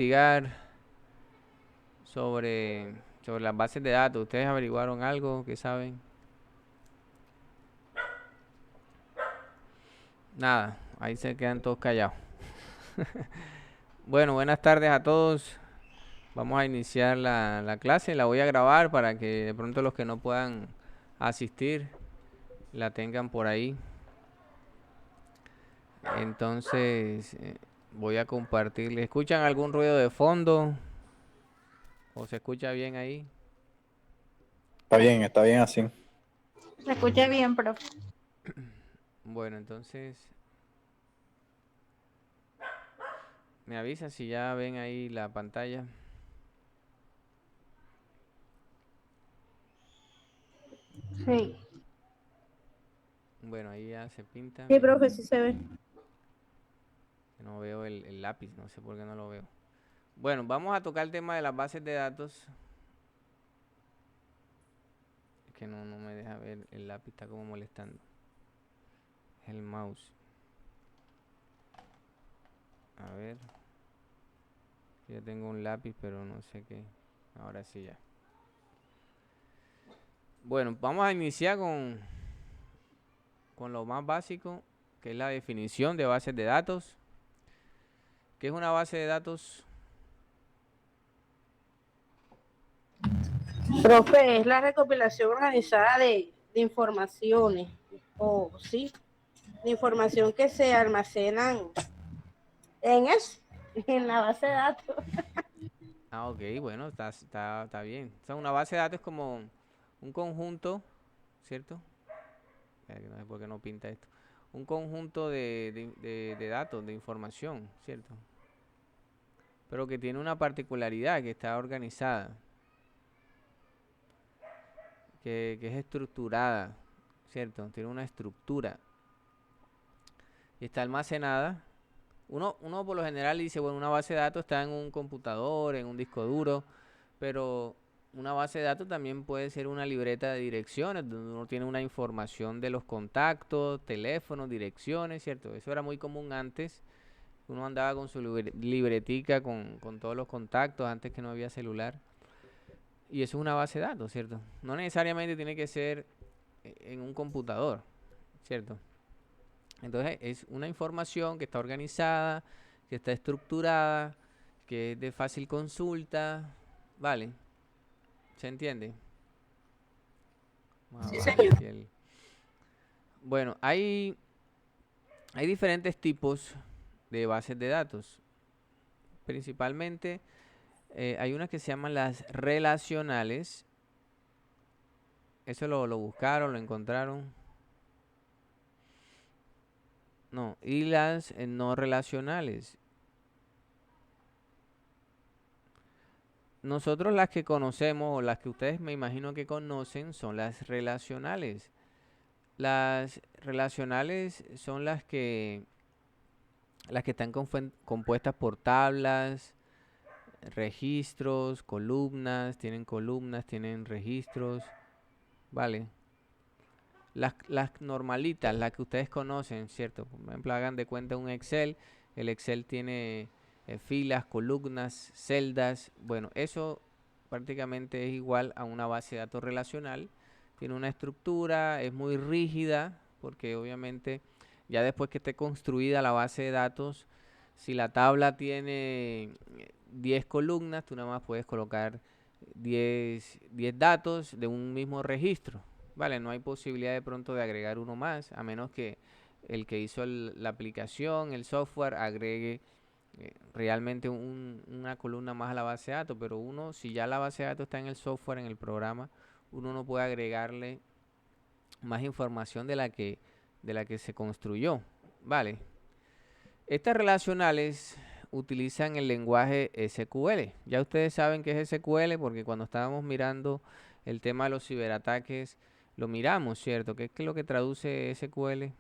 Investigar sobre las bases de datos. ¿Ustedes averiguaron algo? ¿Qué saben? Nada, ahí se quedan todos callados. Bueno, buenas tardes a todos. Vamos a iniciar la clase. La voy a grabar para que de pronto los que no puedan asistir la tengan por ahí. Entonces, voy a compartirle. ¿Escuchan algún ruido de fondo? ¿O se escucha bien ahí? Está bien así. Se escucha bien, profe. Bueno, entonces me avisa si ya ven ahí la pantalla. Sí. Bueno, ahí ya se pinta. Sí, profe, sí se ve. No veo el lápiz, no sé por qué no lo veo. Bueno, vamos a tocar el tema de las bases de datos. Es que no me deja ver, el lápiz está como molestando. Es el mouse. A ver. Yo tengo un lápiz, pero no sé qué. Ahora sí ya. Bueno, vamos a iniciar con lo más básico, que es la definición de bases de datos. ¿Qué es una base de datos? Profe, es la recopilación organizada de informaciones, o sí, de información que se almacenan en eso, en la base de datos. Ah, ok, bueno, está bien. O sea, una base de datos es como un conjunto, ¿cierto? No sé por qué no pinta esto. Un conjunto de datos, de información, ¿cierto? Pero que tiene una particularidad, que está organizada, que es estructurada, ¿cierto? Tiene una estructura y está almacenada. Uno por lo general dice, bueno, una base de datos está en un computador, en un disco duro, pero una base de datos también puede ser una libreta de direcciones, donde uno tiene una información de los contactos, teléfonos, direcciones, ¿cierto? Eso era muy común antes. Uno andaba con su libretica con todos los contactos antes que no había celular. Y eso es una base de datos, ¿cierto? No necesariamente tiene que ser en un computador, ¿cierto? Entonces es una información que está organizada, que está estructurada, que es de fácil consulta, ¿vale? ¿Se entiende? Vamos a Sí, bajarle señor. aquí el... Bueno, hay diferentes tipos de bases de datos. Principalmente hay unas que se llaman las relacionales. Eso lo buscaron, lo encontraron. No, y las no relacionales. Nosotros las que conocemos, o las que ustedes me imagino que conocen, son las relacionales. Las relacionales son las que están compuestas por tablas, registros, columnas, tienen registros, ¿vale? Las normalitas, las que ustedes conocen, ¿cierto? Por ejemplo, hagan de cuenta un Excel. El Excel tiene filas, columnas, celdas. Bueno, eso prácticamente es igual a una base de datos relacional. Tiene una estructura, es muy rígida, porque obviamente ya después que esté construida la base de datos, si la tabla tiene 10 columnas, tú nada más puedes colocar 10 datos de un mismo registro. Vale, no hay posibilidad de pronto de agregar uno más, a menos que el que hizo la aplicación, el software, agregue realmente una columna más a la base de datos. Pero uno, si ya la base de datos está en el software, en el programa, uno no puede agregarle más información de la que se construyó. Vale. Estas relacionales utilizan el lenguaje SQL. Ya ustedes saben qué es SQL porque cuando estábamos mirando el tema de los ciberataques, lo miramos, ¿cierto? ¿Qué es lo que traduce SQL?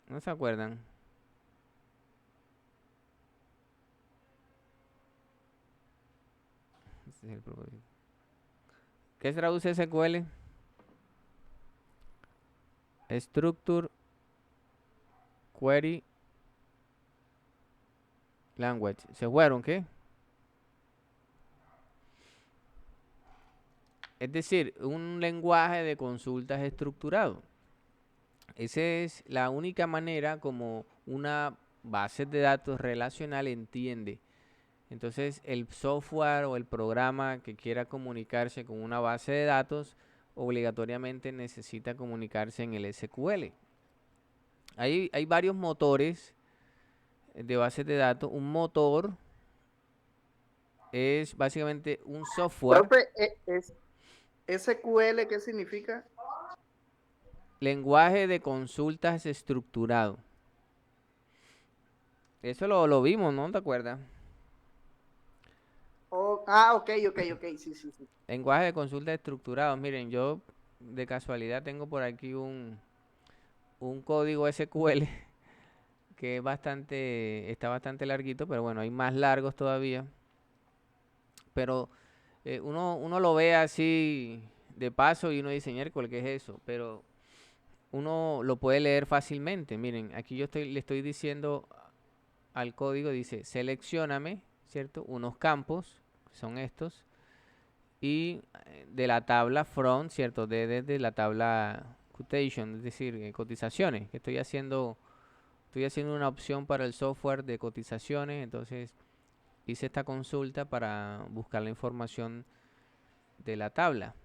¿No se acuerdan? Ese es el propósito. ¿Qué traduce SQL? Structure Query Language. ¿Se fueron qué? Es decir, un lenguaje de consultas estructurado. Esa es la única manera como una base de datos relacional entiende. Entonces, el software o el programa que quiera comunicarse con una base de datos obligatoriamente necesita comunicarse en el SQL. Hay varios motores de bases de datos. Un motor es básicamente un software. Profe, SQL, ¿qué significa? Lenguaje de consultas estructurado. Eso lo vimos, ¿no te acuerdas? Ok, sí. Lenguaje de consultas estructurados. Miren, yo de casualidad tengo por aquí un código SQL que está bastante larguito, pero bueno, hay más largos todavía. Pero uno lo ve así de paso y uno dice, miércoles, ¿qué es eso? Pero uno lo puede leer fácilmente. Miren, aquí le estoy diciendo al código, dice, seleccióname, ¿cierto? Unos campos, que son estos, y de la tabla from, ¿cierto? Desde la tabla quotation, es decir, cotizaciones, que estoy haciendo una opción para el software de cotizaciones, entonces hice esta consulta para buscar la información de la tabla,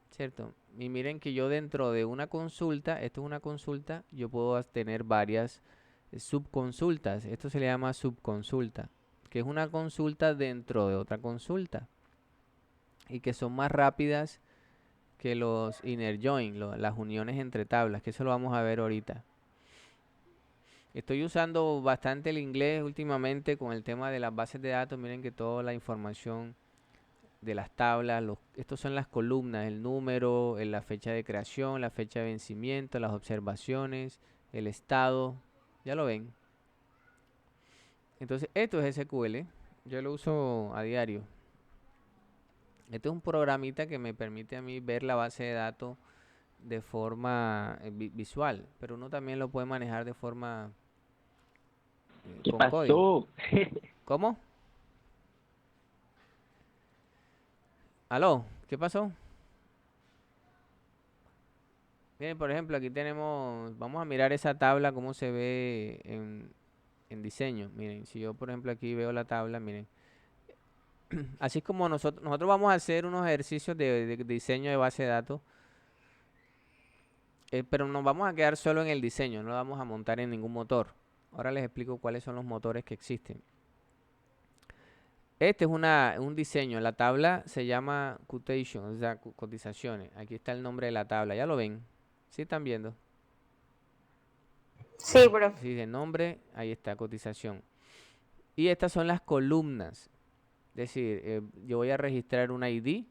¿cierto? Y miren que yo dentro de una consulta, esto es una consulta, yo puedo tener varias subconsultas. Esto se le llama subconsulta, que es una consulta dentro de otra consulta y que son más rápidas que los inner join, las uniones entre tablas, que eso lo vamos a ver ahorita. Estoy usando bastante el inglés últimamente con el tema de las bases de datos. Miren que toda la información de las tablas, estos son las columnas, el número, la fecha de creación, la fecha de vencimiento, las observaciones, el estado, ya lo ven. Entonces esto es SQL, yo lo uso a diario. Este es un programita que me permite a mí ver la base de datos de forma visual, pero uno también lo puede manejar de forma ¿Qué con pasó? código. ¿Cómo? ¿Aló? ¿Qué pasó? Miren, por ejemplo, aquí tenemos, vamos a mirar esa tabla, cómo se ve en diseño. Miren, si yo, por ejemplo, aquí veo la tabla, miren. Así es como nosotros vamos a hacer unos ejercicios de diseño de base de datos, pero nos vamos a quedar solo en el diseño, no lo vamos a montar en ningún motor. Ahora les explico cuáles son los motores que existen. Este es un diseño, la tabla se llama quotation, o sea, cotizaciones. Aquí está el nombre de la tabla, ¿ya lo ven? ¿Sí están viendo? Sí, profe. Si dice nombre, ahí está, cotización. Y estas son las columnas. Es decir, yo voy a registrar un ID,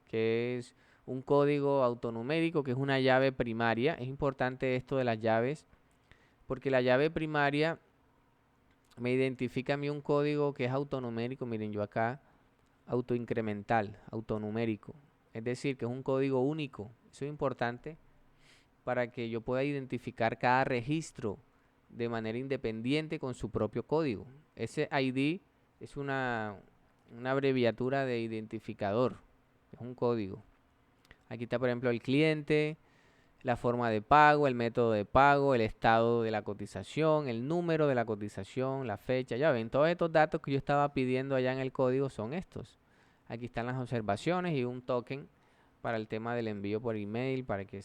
que es un código autonumérico, que es una llave primaria. Es importante esto de las llaves, porque la llave primaria me identifica a mí un código que es autonumérico. Miren, yo acá, autoincremental, autonumérico. Es decir, que es un código único. Eso es importante para que yo pueda identificar cada registro de manera independiente con su propio código. Ese ID es una abreviatura de identificador, es un código. Aquí está, por ejemplo, el cliente, la forma de pago, el método de pago, el estado de la cotización, el número de la cotización, la fecha. Ya ven, todos estos datos que yo estaba pidiendo allá en el código son estos. Aquí están las observaciones y un token para el tema del envío por email, para que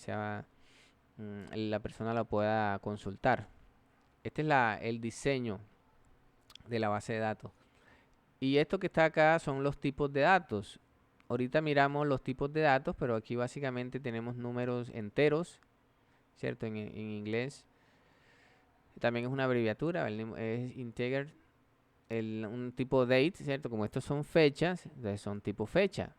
la persona la pueda consultar. Este es el diseño de la base de datos. Y esto que está acá son los tipos de datos. Ahorita miramos los tipos de datos, pero aquí básicamente tenemos números enteros, ¿cierto? En inglés. También es una abreviatura, es integer, un tipo date, ¿cierto? Como estos son fechas, entonces son tipo fecha.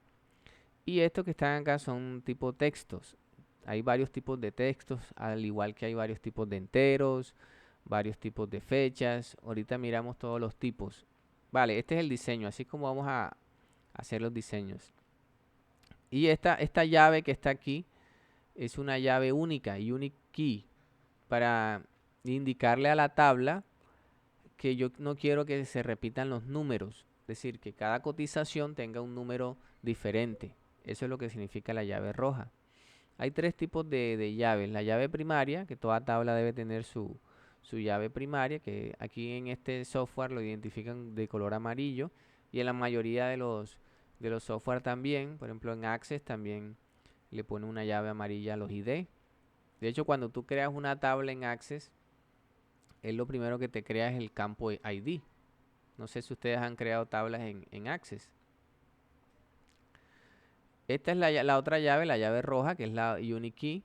Y estos que están acá son tipo textos. Hay varios tipos de textos, al igual que hay varios tipos de enteros, varios tipos de fechas. Ahorita miramos todos los tipos. Vale, este es el diseño, así como vamos a hacer los diseños. Y esta llave que está aquí es una llave única, unique key. para indicarle a la tabla que yo no quiero que se repitan los números. Es decir, que cada cotización tenga un número diferente. Eso es lo que significa la llave roja. Hay tres tipos de llaves. La llave primaria, que toda tabla debe tener su llave primaria, que aquí en este software lo identifican de color amarillo. Y en la mayoría de los software también, por ejemplo en Access también le pone una llave amarilla a los ID. De hecho, cuando tú creas una tabla en Access, es lo primero que te crea es el campo ID. No sé si ustedes han creado tablas en Access. Esta es la otra llave, la llave roja, que es la Unique Key,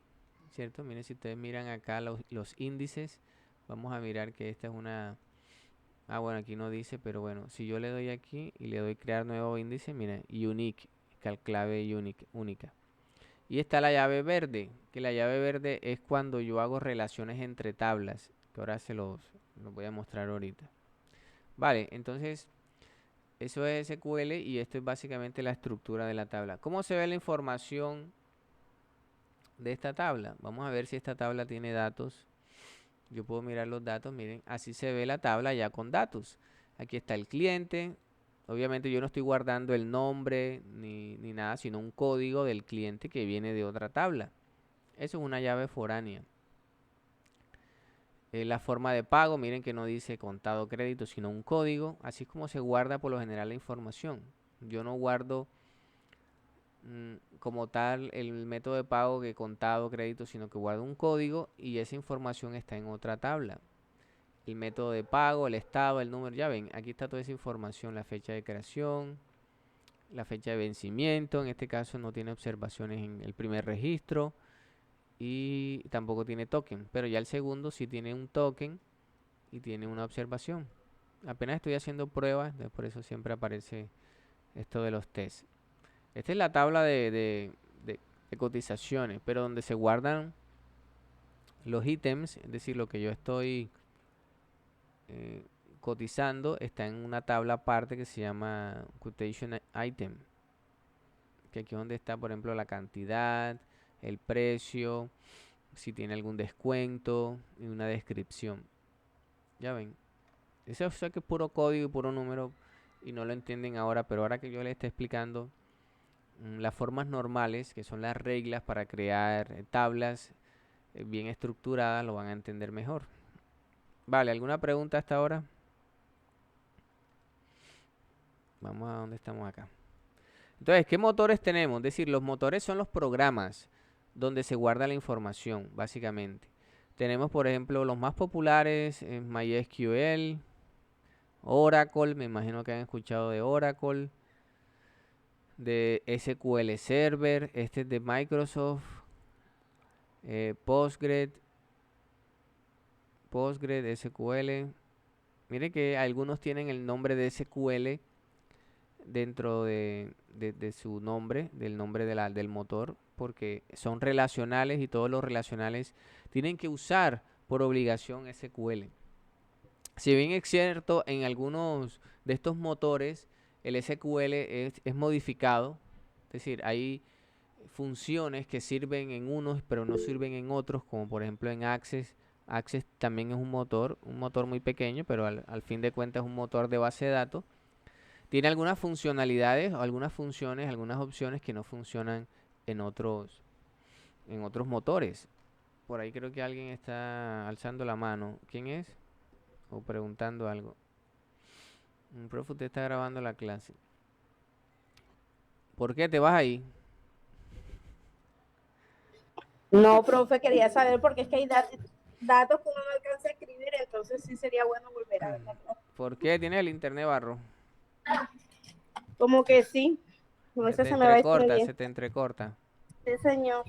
¿cierto? Miren, si ustedes miran acá los índices, vamos a mirar que esta es una... Ah, bueno, aquí no dice, pero bueno, si yo le doy aquí y le doy crear nuevo índice, miren, Unique, clave única. Y está la llave verde, que la llave verde es cuando yo hago relaciones entre tablas, que ahora se los voy a mostrar ahorita. Vale, entonces eso es SQL y esto es básicamente la estructura de la tabla. ¿Cómo se ve la información de esta tabla? Vamos a ver si esta tabla tiene datos. Yo puedo mirar los datos, miren, así se ve la tabla ya con datos. Aquí está el cliente. Obviamente yo no estoy guardando el nombre ni nada, sino un código del cliente que viene de otra tabla. Eso es una llave foránea. La forma de pago, miren que no dice contado crédito, sino un código. Así es como se guarda por lo general la información. Yo no guardo como tal el método de pago que contado crédito, sino que guardo un código y esa información está en otra tabla. El método de pago, el estado, el número, ya ven, aquí está toda esa información, la fecha de creación, la fecha de vencimiento, en este caso no tiene observaciones en el primer registro y tampoco tiene token, pero ya el segundo sí tiene un token y tiene una observación. Apenas estoy haciendo pruebas, por eso siempre aparece esto de los tests. Esta es la tabla de cotizaciones, pero donde se guardan los ítems, es decir, lo que yo estoy cotizando, está en una tabla aparte que se llama Quotation Item, que aquí es donde está, por ejemplo, la cantidad, el precio, si tiene algún descuento y una descripción. Ya ven, eso es que es puro código y puro número y no lo entienden ahora, pero ahora que yo les estoy explicando las formas normales, que son las reglas para crear tablas bien estructuradas, lo van a entender mejor. Vale, ¿alguna pregunta hasta ahora? Vamos a donde estamos acá. Entonces, ¿qué motores tenemos? Es decir, los motores son los programas donde se guarda la información, básicamente. Tenemos, por ejemplo, los más populares, MySQL, Oracle, me imagino que han escuchado de Oracle, de SQL Server, este es de Microsoft, Postgres, SQL. Miren que algunos tienen el nombre de SQL dentro de su nombre, del nombre del motor, porque son relacionales y todos los relacionales tienen que usar por obligación SQL. Si bien es cierto, en algunos de estos motores el SQL es modificado, es decir, hay funciones que sirven en unos pero no sirven en otros, como por ejemplo en Access. Access también es un motor muy pequeño, pero al fin de cuentas es un motor de base de datos. Tiene algunas funcionalidades, algunas funciones, algunas opciones que no funcionan en otros motores. Por ahí creo que alguien está alzando la mano. ¿Quién es? O preguntando algo. Profe, usted está grabando la clase. ¿Por qué te vas ahí? No, profe, quería saber porque es que hay datos que uno no alcanza a escribir, entonces sí sería bueno volver a ver la clase. ¿Por qué tienes el internet barro? Como que sí, a Se veces te se me va a entrecorta, estrellar. se te entrecorta. Sí, señor.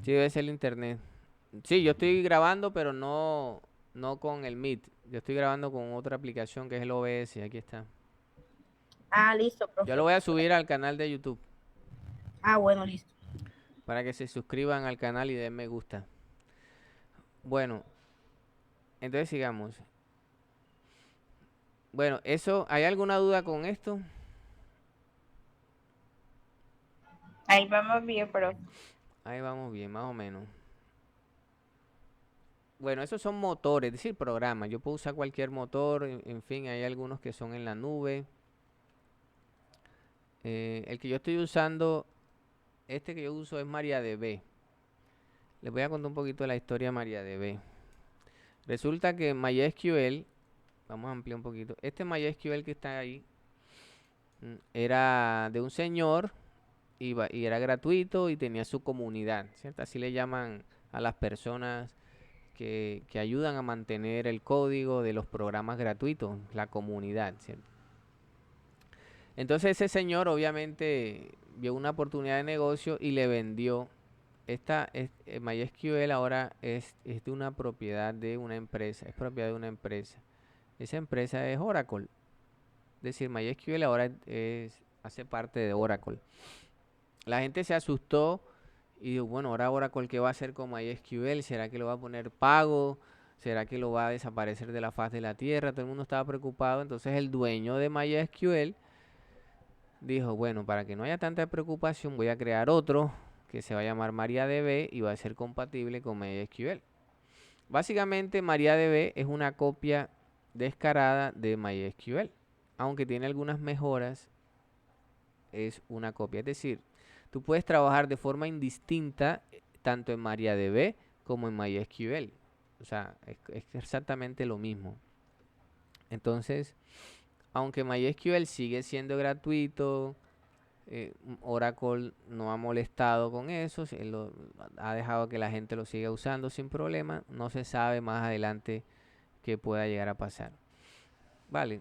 Sí, debe ser el internet. Sí, yo estoy grabando, pero no con el Meet. Yo estoy grabando con otra aplicación que es el OBS. Aquí está. Ah, listo, Yo lo profe. voy a subir al canal de YouTube Ah, bueno, listo. para que se suscriban al canal y den me gusta. Bueno, entonces sigamos. Bueno, ¿hay alguna duda con esto? Ahí vamos bien, pero Ahí vamos bien, más o menos. bueno, esos son motores, es decir, programas. Yo puedo usar cualquier motor, en fin, hay algunos que son en la nube. El que yo estoy usando, este que yo uso es MariaDB. Les voy a contar un poquito de la historia de MariaDB. Resulta que MySQL, vamos a ampliar un poquito. Este MySQL que está ahí era de un señor y era gratuito y tenía su comunidad, ¿cierto? Así le llaman a las personas que ayudan a mantener el código de los programas gratuitos, la comunidad, ¿cierto? Entonces ese señor obviamente vio una oportunidad de negocio y le vendió. MySQL ahora es de una propiedad de una empresa, es propiedad de una empresa. Esa empresa es Oracle. Es decir, MySQL ahora hace parte de Oracle. La gente se asustó y dijo, bueno, ahora Oracle, ¿qué va a hacer con MySQL? ¿Será que lo va a poner pago? ¿Será que lo va a desaparecer de la faz de la tierra? Todo el mundo estaba preocupado. Entonces el dueño de MySQL dijo, bueno, para que no haya tanta preocupación, voy a crear otro que se va a llamar MariaDB y va a ser compatible con MySQL. Básicamente MariaDB es una copia descarada de MySQL. Aunque tiene algunas mejoras, es una copia. Es decir, tú puedes trabajar de forma indistinta tanto en MariaDB como en MySQL. O sea, es exactamente lo mismo. Entonces, aunque MySQL sigue siendo gratuito, Oracle no ha molestado con eso, ha dejado que la gente lo siga usando sin problema. No se sabe más adelante qué pueda llegar a pasar. Vale,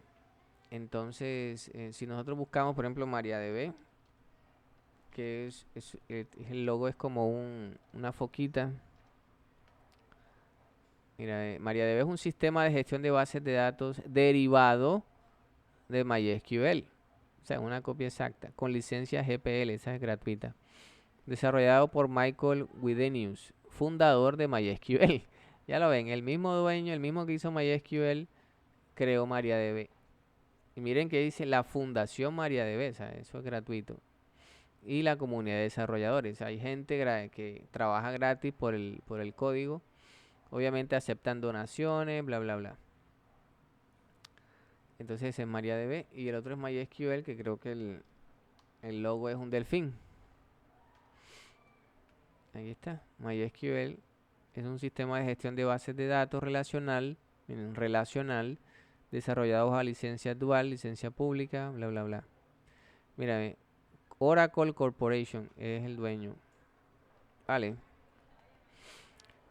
entonces si nosotros buscamos, por ejemplo, MariaDB, que el logo es como una foquita. Mira, MariaDB es un sistema de gestión de bases de datos derivado de MySQL. O sea, una copia exacta, con licencia GPL, esa es gratuita. Desarrollado por Michael Widenius, fundador de MySQL. Ya lo ven, el mismo dueño, el mismo que hizo MySQL, creó MariaDB. Y miren que dice la Fundación MariaDB, o sea, eso es gratuito. Y la comunidad de desarrolladores. Hay gente que trabaja gratis por el código. Obviamente aceptan donaciones, bla, bla, bla. Entonces ese es MariaDB. Y el otro es MySQL, que creo que el logo es un delfín. Ahí está. MySQL es un sistema de gestión de bases de datos relacional, desarrollado a licencia dual, licencia pública, bla, bla, bla. Mira, Oracle Corporation es el dueño. Vale.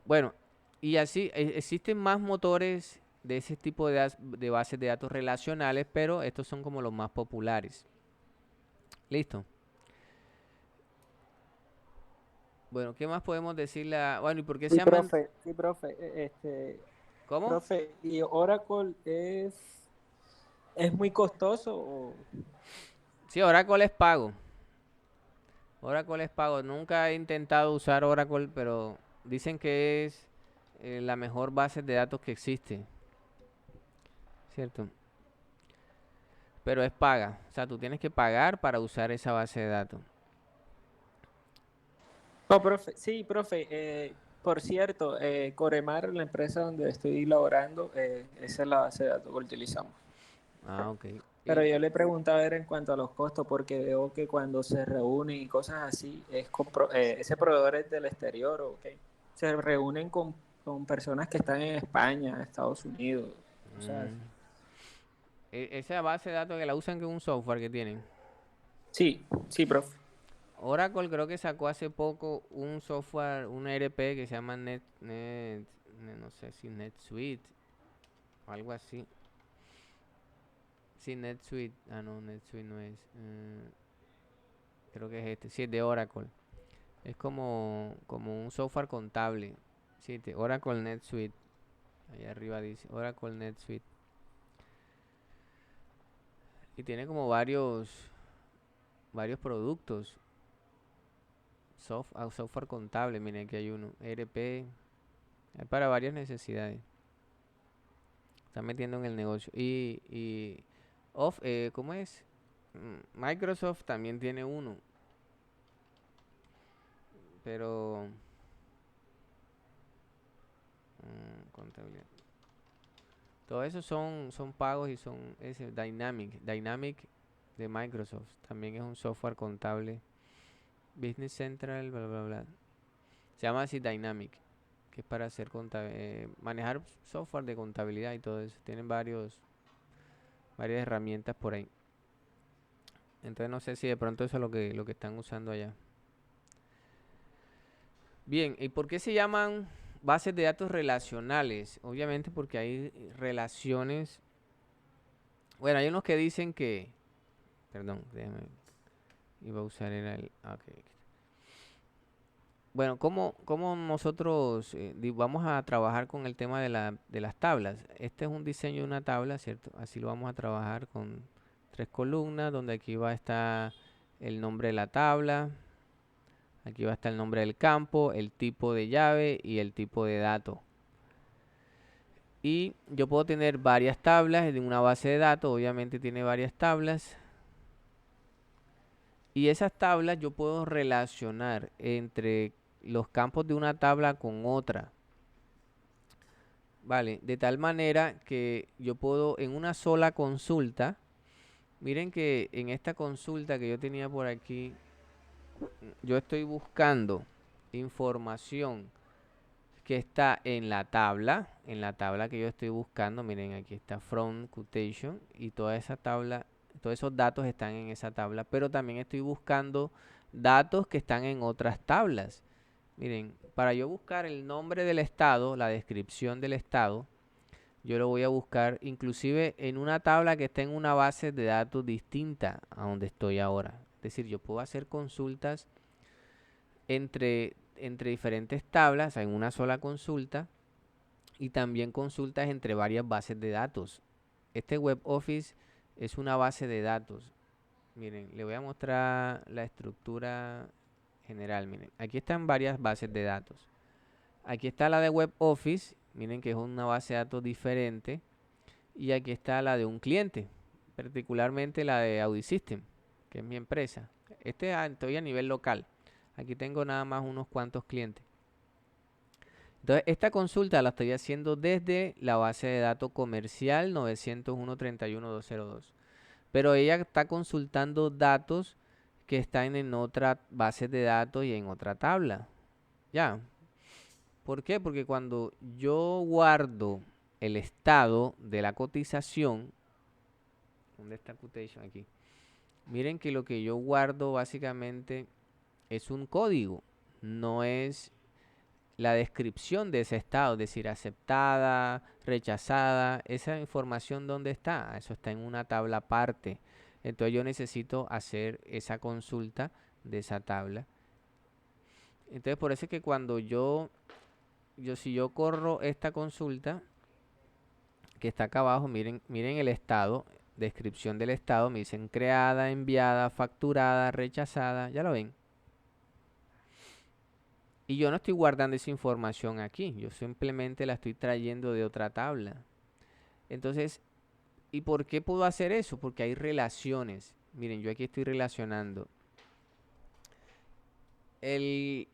Bueno, y así existen más motores de ese tipo de bases de datos relacionales, pero estos son como los más populares. Listo. Bueno, ¿qué más podemos decirle? Bueno, ¿y por qué se llaman? Sí, profe, ¿Cómo? profe, ¿y Oracle es muy costoso Sí, Oracle es pago. Oracle es pago. Nunca he intentado usar Oracle, pero dicen que es la mejor base de datos que existe. ¿Cierto? Pero es paga. O sea, tú tienes que pagar para usar esa base de datos. No, profe, sí, profe, por cierto, Coremar, la empresa donde estoy laborando, esa es la base de datos que utilizamos. Ah, ok. Pero yo le preguntaba a ver en cuanto a los costos, porque veo que cuando se reúnen y cosas así, ese proveedor es del exterior, ¿ok? Se reúnen con personas que están en España, Estados Unidos, o sea, Esa base de datos que la usan con un software que tienen. sí, sí, profe. Oracle creo que sacó hace poco un software, un ERP que se llama no sé si NetSuite o algo así. Sí, NetSuite. Ah, no, NetSuite no es. Creo que es este. Sí, es de Oracle. Es como un software contable. Sí, Oracle NetSuite. Ahí arriba dice Oracle NetSuite. Y tiene como varios productos. Software contable, miren que hay uno. ERP. Hay para varias necesidades. Están metiendo en el negocio. ¿Cómo es? Microsoft también tiene uno. Pero contabilidad. Todo eso son pagos y son ese Dynamic de Microsoft. También es un software contable. Business Central, bla, bla, bla. Se llama así Dynamic, que es para hacer manejar software de contabilidad y todo eso. Tienen varias herramientas por ahí. Entonces no sé si de pronto eso es lo que están usando allá. Bien, ¿y por qué se llaman bases de datos relacionales? Obviamente porque hay relaciones. Bueno, hay unos que dicen que... Perdón, déjame... Iba a usar el... Okay. Bueno, ¿cómo nosotros vamos a trabajar con el tema de las tablas? Este es un diseño de una tabla, ¿cierto? Así lo vamos a trabajar con 3 columnas, donde aquí va a estar el nombre de la tabla. Aquí va a estar el nombre del campo, el tipo de llave y el tipo de dato. Y yo puedo tener varias tablas en una base de datos. Obviamente tiene varias tablas. Y esas tablas yo puedo relacionar entre los campos de una tabla con otra. Vale, de tal manera que yo puedo en una sola consulta. Miren que en esta consulta que yo tenía por aquí, yo estoy buscando información que está en la tabla que yo estoy buscando. Miren, aquí está from quotation y toda esa tabla, todos esos datos están en esa tabla, pero también estoy buscando datos que están en otras tablas. Miren, para yo buscar el nombre del estado, la descripción del estado, yo lo voy a buscar inclusive en una tabla que está en una base de datos distinta a donde estoy ahora. Es decir, yo puedo hacer consultas entre diferentes tablas en una sola consulta y también consultas entre varias bases de datos. Este Web Office es una base de datos. Miren, le voy a mostrar la estructura general. Miren, aquí están varias bases de datos. Aquí está la de Web Office. Miren que es una base de datos diferente. Y aquí está la de un cliente, particularmente la de Audisystem, que es mi empresa. Estoy a nivel local. Aquí tengo nada más unos cuantos clientes. Entonces, esta consulta la estoy haciendo desde la base de datos comercial 901.31.202. Pero ella está consultando datos que están en otra base de datos y en otra tabla. ¿Ya? ¿Por qué? Porque cuando yo guardo el estado de la cotización, ¿dónde está quotation? Aquí. Miren que lo que yo guardo básicamente es un código, no es la descripción de ese estado, es decir, aceptada, rechazada. Esa información, ¿dónde está? Eso está en una tabla aparte. Entonces yo necesito hacer esa consulta de esa tabla. Entonces por eso es que cuando si yo corro esta consulta que está acá abajo, miren el estado, descripción del estado, me dicen creada, enviada, facturada, rechazada, ya lo ven. Y yo no estoy guardando esa información aquí, yo simplemente la estoy trayendo de otra tabla. Entonces, ¿y por qué puedo hacer eso? Porque hay relaciones. Miren, yo aquí estoy relacionando el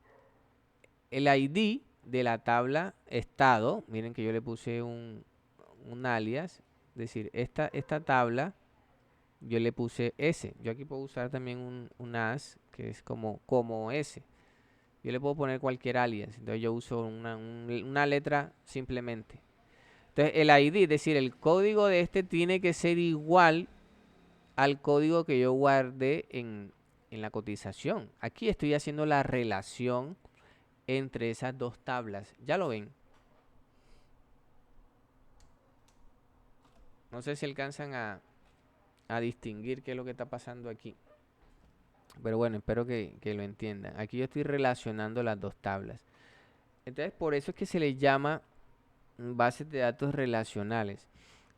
ID de la tabla estado. Miren que yo le puse un alias, es decir, esta tabla yo le puse S. Yo aquí puedo usar también un as, que es como S. Yo le puedo poner cualquier alias. Entonces yo uso una letra simplemente. Entonces el ID, es decir, el código de este tiene que ser igual al código que yo guardé en la cotización. Aquí estoy haciendo la relación entre esas dos tablas. ¿Ya lo ven? No sé si alcanzan a distinguir qué es lo que está pasando aquí. Pero bueno, espero que lo entiendan. Aquí yo estoy relacionando las dos tablas. Entonces, por eso es que se les llama bases de datos relacionales.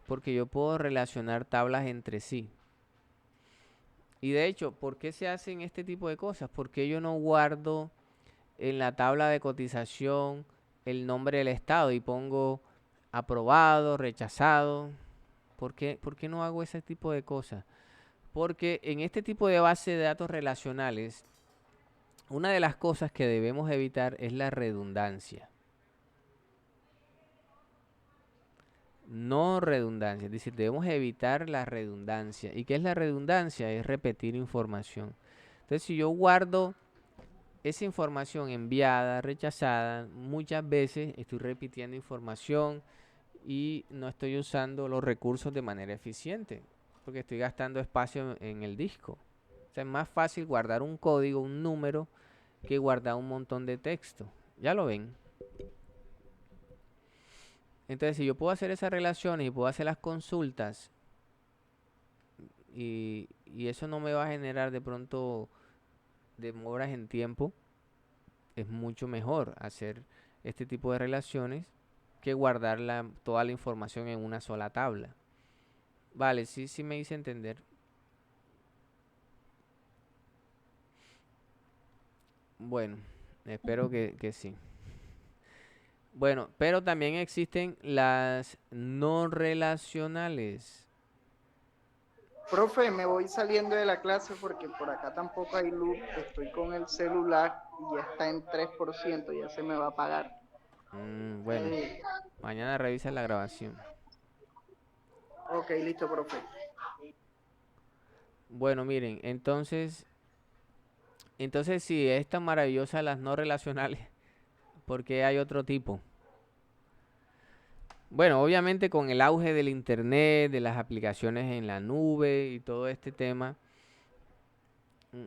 Porque yo puedo relacionar tablas entre sí. Y de hecho, ¿por qué se hacen este tipo de cosas? Porque yo no guardo en la tabla de cotización el nombre del estado y pongo aprobado, rechazado. ¿Por qué no hago ese tipo de cosas? Porque en este tipo de base de datos relacionales, una de las cosas que debemos evitar es la redundancia. no redundancia. Es decir, debemos evitar la redundancia. ¿Y qué es la redundancia? Es repetir información. Entonces, si yo guardo esa información enviada, rechazada, muchas veces estoy repitiendo información y no estoy usando los recursos de manera eficiente, porque estoy gastando espacio en el disco. O sea, es más fácil guardar un código, un número, que guardar un montón de texto. Ya lo ven. Entonces, si yo puedo hacer esas relaciones y puedo hacer las consultas y eso no me va a generar de pronto demoras en tiempo, es mucho mejor hacer este tipo de relaciones que guardar toda la información en una sola tabla. Vale, sí me hice entender. Bueno, espero que sí. Bueno, pero también existen las no relacionales. Profe, me voy saliendo de la clase porque por acá tampoco hay luz. Estoy con el celular y ya está en 3%, ya se me va a apagar. Bueno, mañana revisa la grabación. Ok, listo, profe. Bueno, miren, entonces sí, es tan maravillosa las no relacionales, porque hay otro tipo. Bueno, obviamente con el auge del internet, de las aplicaciones en la nube y todo este tema,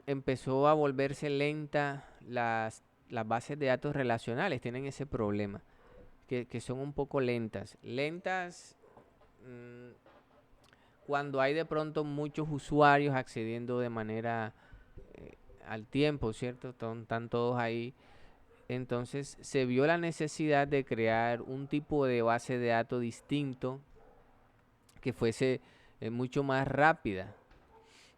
empezó a volverse lenta las bases de datos relacionales, tienen ese problema, que son un poco lentas. Lentas cuando hay de pronto muchos usuarios accediendo de manera al tiempo, ¿cierto? Están todos ahí. Entonces se vio la necesidad de crear un tipo de base de datos distinto que fuese mucho más rápida.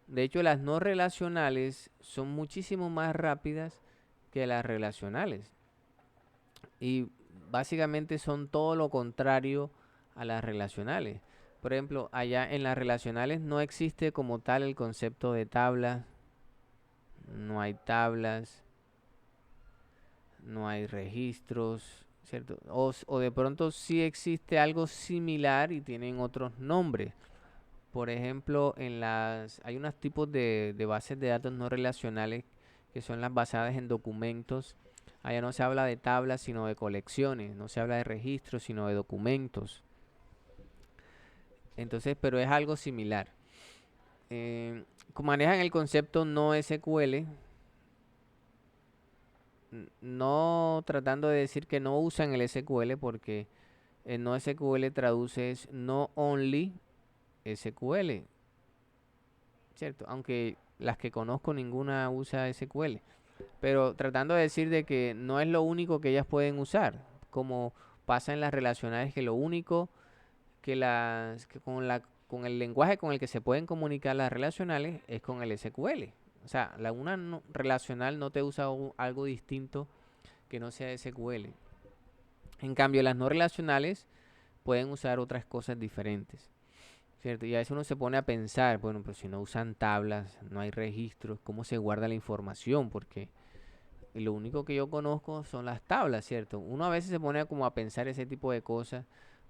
De hecho, las no relacionales son muchísimo más rápidas que las relacionales. Y básicamente son todo lo contrario a las relacionales. Por ejemplo, allá en las relacionales no existe como tal el concepto de tablas. No hay tablas, no hay registros, ¿cierto? O de pronto sí existe algo similar y tienen otros nombres. Por ejemplo, hay unos tipos de bases de datos no relacionales que son las basadas en documentos. Allá no se habla de tablas, sino de colecciones. No se habla de registros, sino de documentos. Entonces, pero es algo similar. Como manejan el concepto no SQL, no tratando de decir que no usan el SQL, porque el no SQL traduce es no only SQL, ¿cierto? Aunque las que conozco ninguna usa SQL, pero tratando de decir de que no es lo único que ellas pueden usar, como pasa en las relacionales, que lo único que con el lenguaje con el que se pueden comunicar las relacionales es con el SQL. O sea, una relacional no te usa algo distinto que no sea SQL. En cambio, las no relacionales pueden usar otras cosas diferentes, ¿cierto? Y a veces uno se pone a pensar, bueno, pero si no usan tablas, no hay registros, ¿cómo se guarda la información? Porque lo único que yo conozco son las tablas, ¿cierto? Uno a veces se pone como a pensar ese tipo de cosas,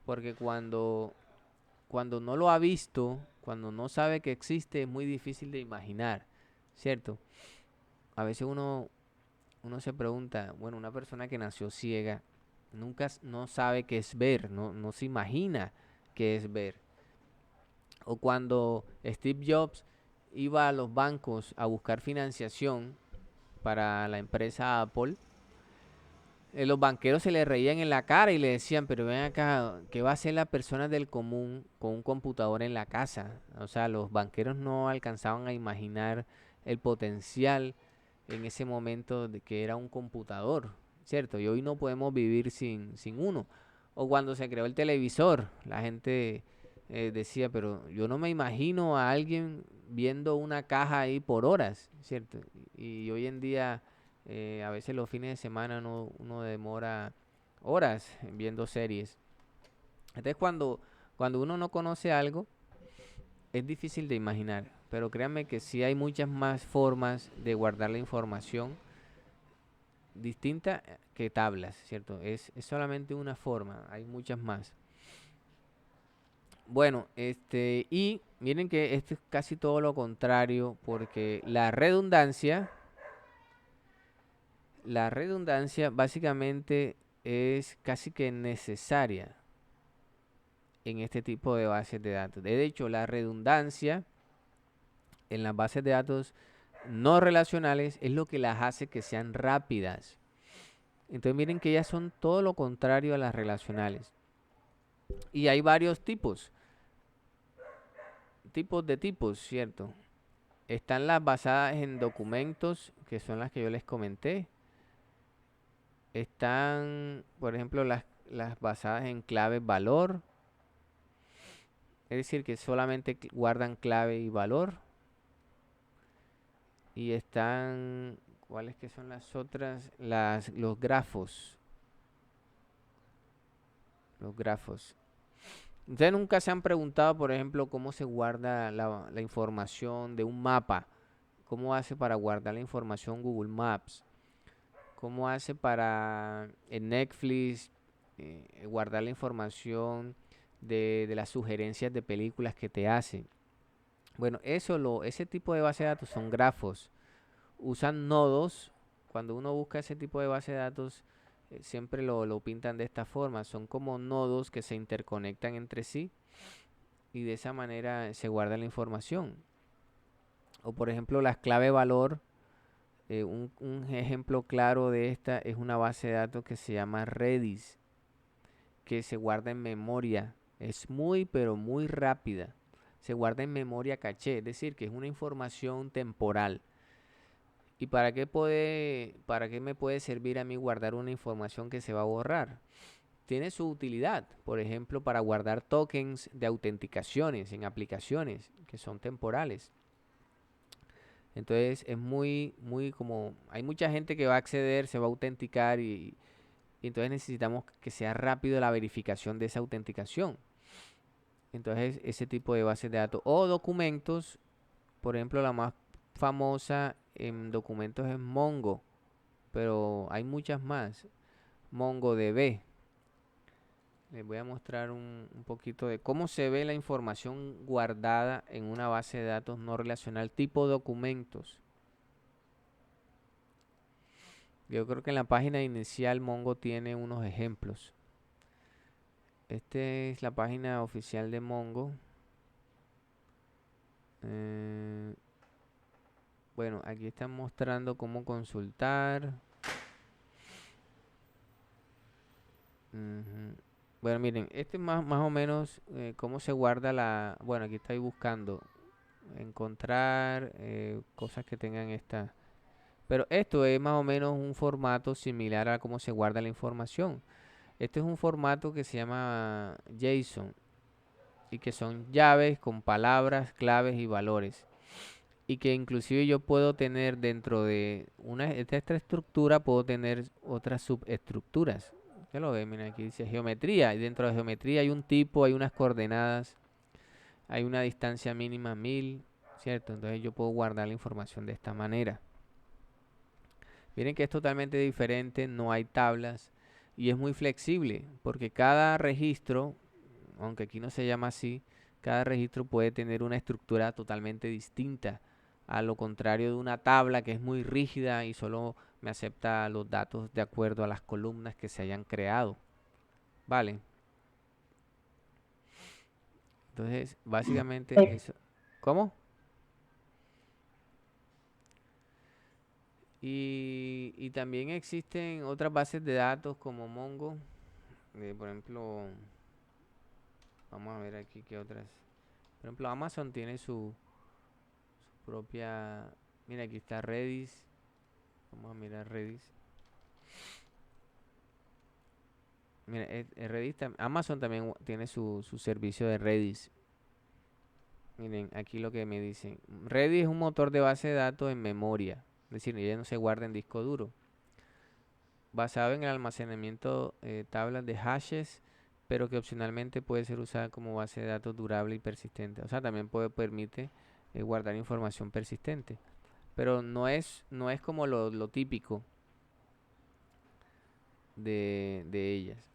porque cuando no lo ha visto, cuando no sabe que existe, es muy difícil de imaginar, ¿cierto? A veces uno se pregunta, bueno, una persona que nació ciega, no sabe qué es ver, no se imagina qué es ver. O cuando Steve Jobs iba a los bancos a buscar financiación para la empresa Apple, los banqueros se le reían en la cara y le decían, pero ven acá, ¿qué va a hacer la persona del común con un computador en la casa? O sea, los banqueros no alcanzaban a imaginar el potencial en ese momento de que era un computador, ¿cierto? Y hoy no podemos vivir sin uno. O cuando se creó el televisor, la gente decía, pero yo no me imagino a alguien viendo una caja ahí por horas, ¿cierto? Y hoy en día, a veces los fines de semana uno demora horas viendo series. Entonces cuando uno no conoce algo, es difícil de imaginar. Pero créanme que sí hay muchas más formas de guardar la información distinta que tablas, ¿cierto? Es solamente una forma, hay muchas más. Bueno, y miren que esto es casi todo lo contrario, porque la redundancia básicamente es casi que necesaria en este tipo de bases de datos. De hecho, la redundancia en las bases de datos no relacionales es lo que las hace que sean rápidas. Entonces miren que ellas son todo lo contrario a las relacionales. Y hay varios tipos de tipos, ¿cierto? Están las basadas en documentos, que son las que yo les comenté. Están, por ejemplo, las basadas en clave valor. Es decir, que solamente guardan clave y valor. Y están, ¿cuáles que son las otras? Los grafos. Los grafos. Ustedes nunca se han preguntado, por ejemplo, cómo se guarda la información de un mapa. ¿Cómo hace para guardar la información Google Maps? ¿Cómo hace para en Netflix guardar la información de las sugerencias de películas que te hacen? Bueno, ese tipo de base de datos son grafos. Usan nodos. Cuando uno busca ese tipo de base de datos, siempre lo pintan de esta forma. Son como nodos que se interconectan entre sí y de esa manera se guarda la información. O por ejemplo, las clave valor. Un ejemplo claro de esta es una base de datos que se llama Redis, que se guarda en memoria. Es muy, pero muy rápida. Se guarda en memoria caché, es decir, que es una información temporal. ¿Y para qué me puede servir a mí guardar una información que se va a borrar? Tiene su utilidad, por ejemplo, para guardar tokens de autenticaciones en aplicaciones que son temporales. Entonces es muy como, hay mucha gente que va a acceder, se va a autenticar y entonces necesitamos que sea rápido la verificación de esa autenticación. Entonces ese tipo de bases de datos o documentos, por ejemplo, la más famosa en documentos es Mongo, pero hay muchas más. MongoDB. Les voy a mostrar un poquito de cómo se ve la información guardada en una base de datos no relacional tipo documentos. Yo creo que en la página inicial Mongo tiene unos ejemplos. Esta es la página oficial de Mongo. Bueno, aquí están mostrando cómo consultar. Bueno, miren, este es más o menos cómo se guarda Bueno, aquí estoy buscando encontrar cosas que tengan esta. Pero esto es más o menos un formato similar a cómo se guarda la información. Este es un formato que se llama JSON y que son llaves con palabras, claves y valores. Y que inclusive yo puedo tener dentro de esta estructura, puedo tener otras subestructuras. Ya lo ven, miren, aquí dice geometría. Y dentro de geometría hay un tipo, hay unas coordenadas, hay una distancia mínima 1000, ¿cierto? Entonces yo puedo guardar la información de esta manera. Miren que es totalmente diferente, no hay tablas y es muy flexible porque cada registro, aunque aquí no se llama así, cada registro puede tener una estructura totalmente distinta. A lo contrario de una tabla que es muy rígida y solo me acepta los datos de acuerdo a las columnas que se hayan creado. ¿Vale? Entonces, básicamente eso. ¿Cómo? Y también existen otras bases de datos como Mongo. Por ejemplo, vamos a ver aquí qué otras. Por ejemplo, Amazon tiene su propia. Mira, aquí está Redis. Vamos a mirar Redis. Mira, Redis Amazon también tiene su servicio de Redis. Miren, aquí lo que me dicen. Redis es un motor de base de datos en memoria. Es decir, ya no se guarda en disco duro. Basado en el almacenamiento tablas de hashes, pero que opcionalmente puede ser usada como base de datos durable y persistente. O sea, también permite guardar información persistente. Pero no es como lo típico de ellas.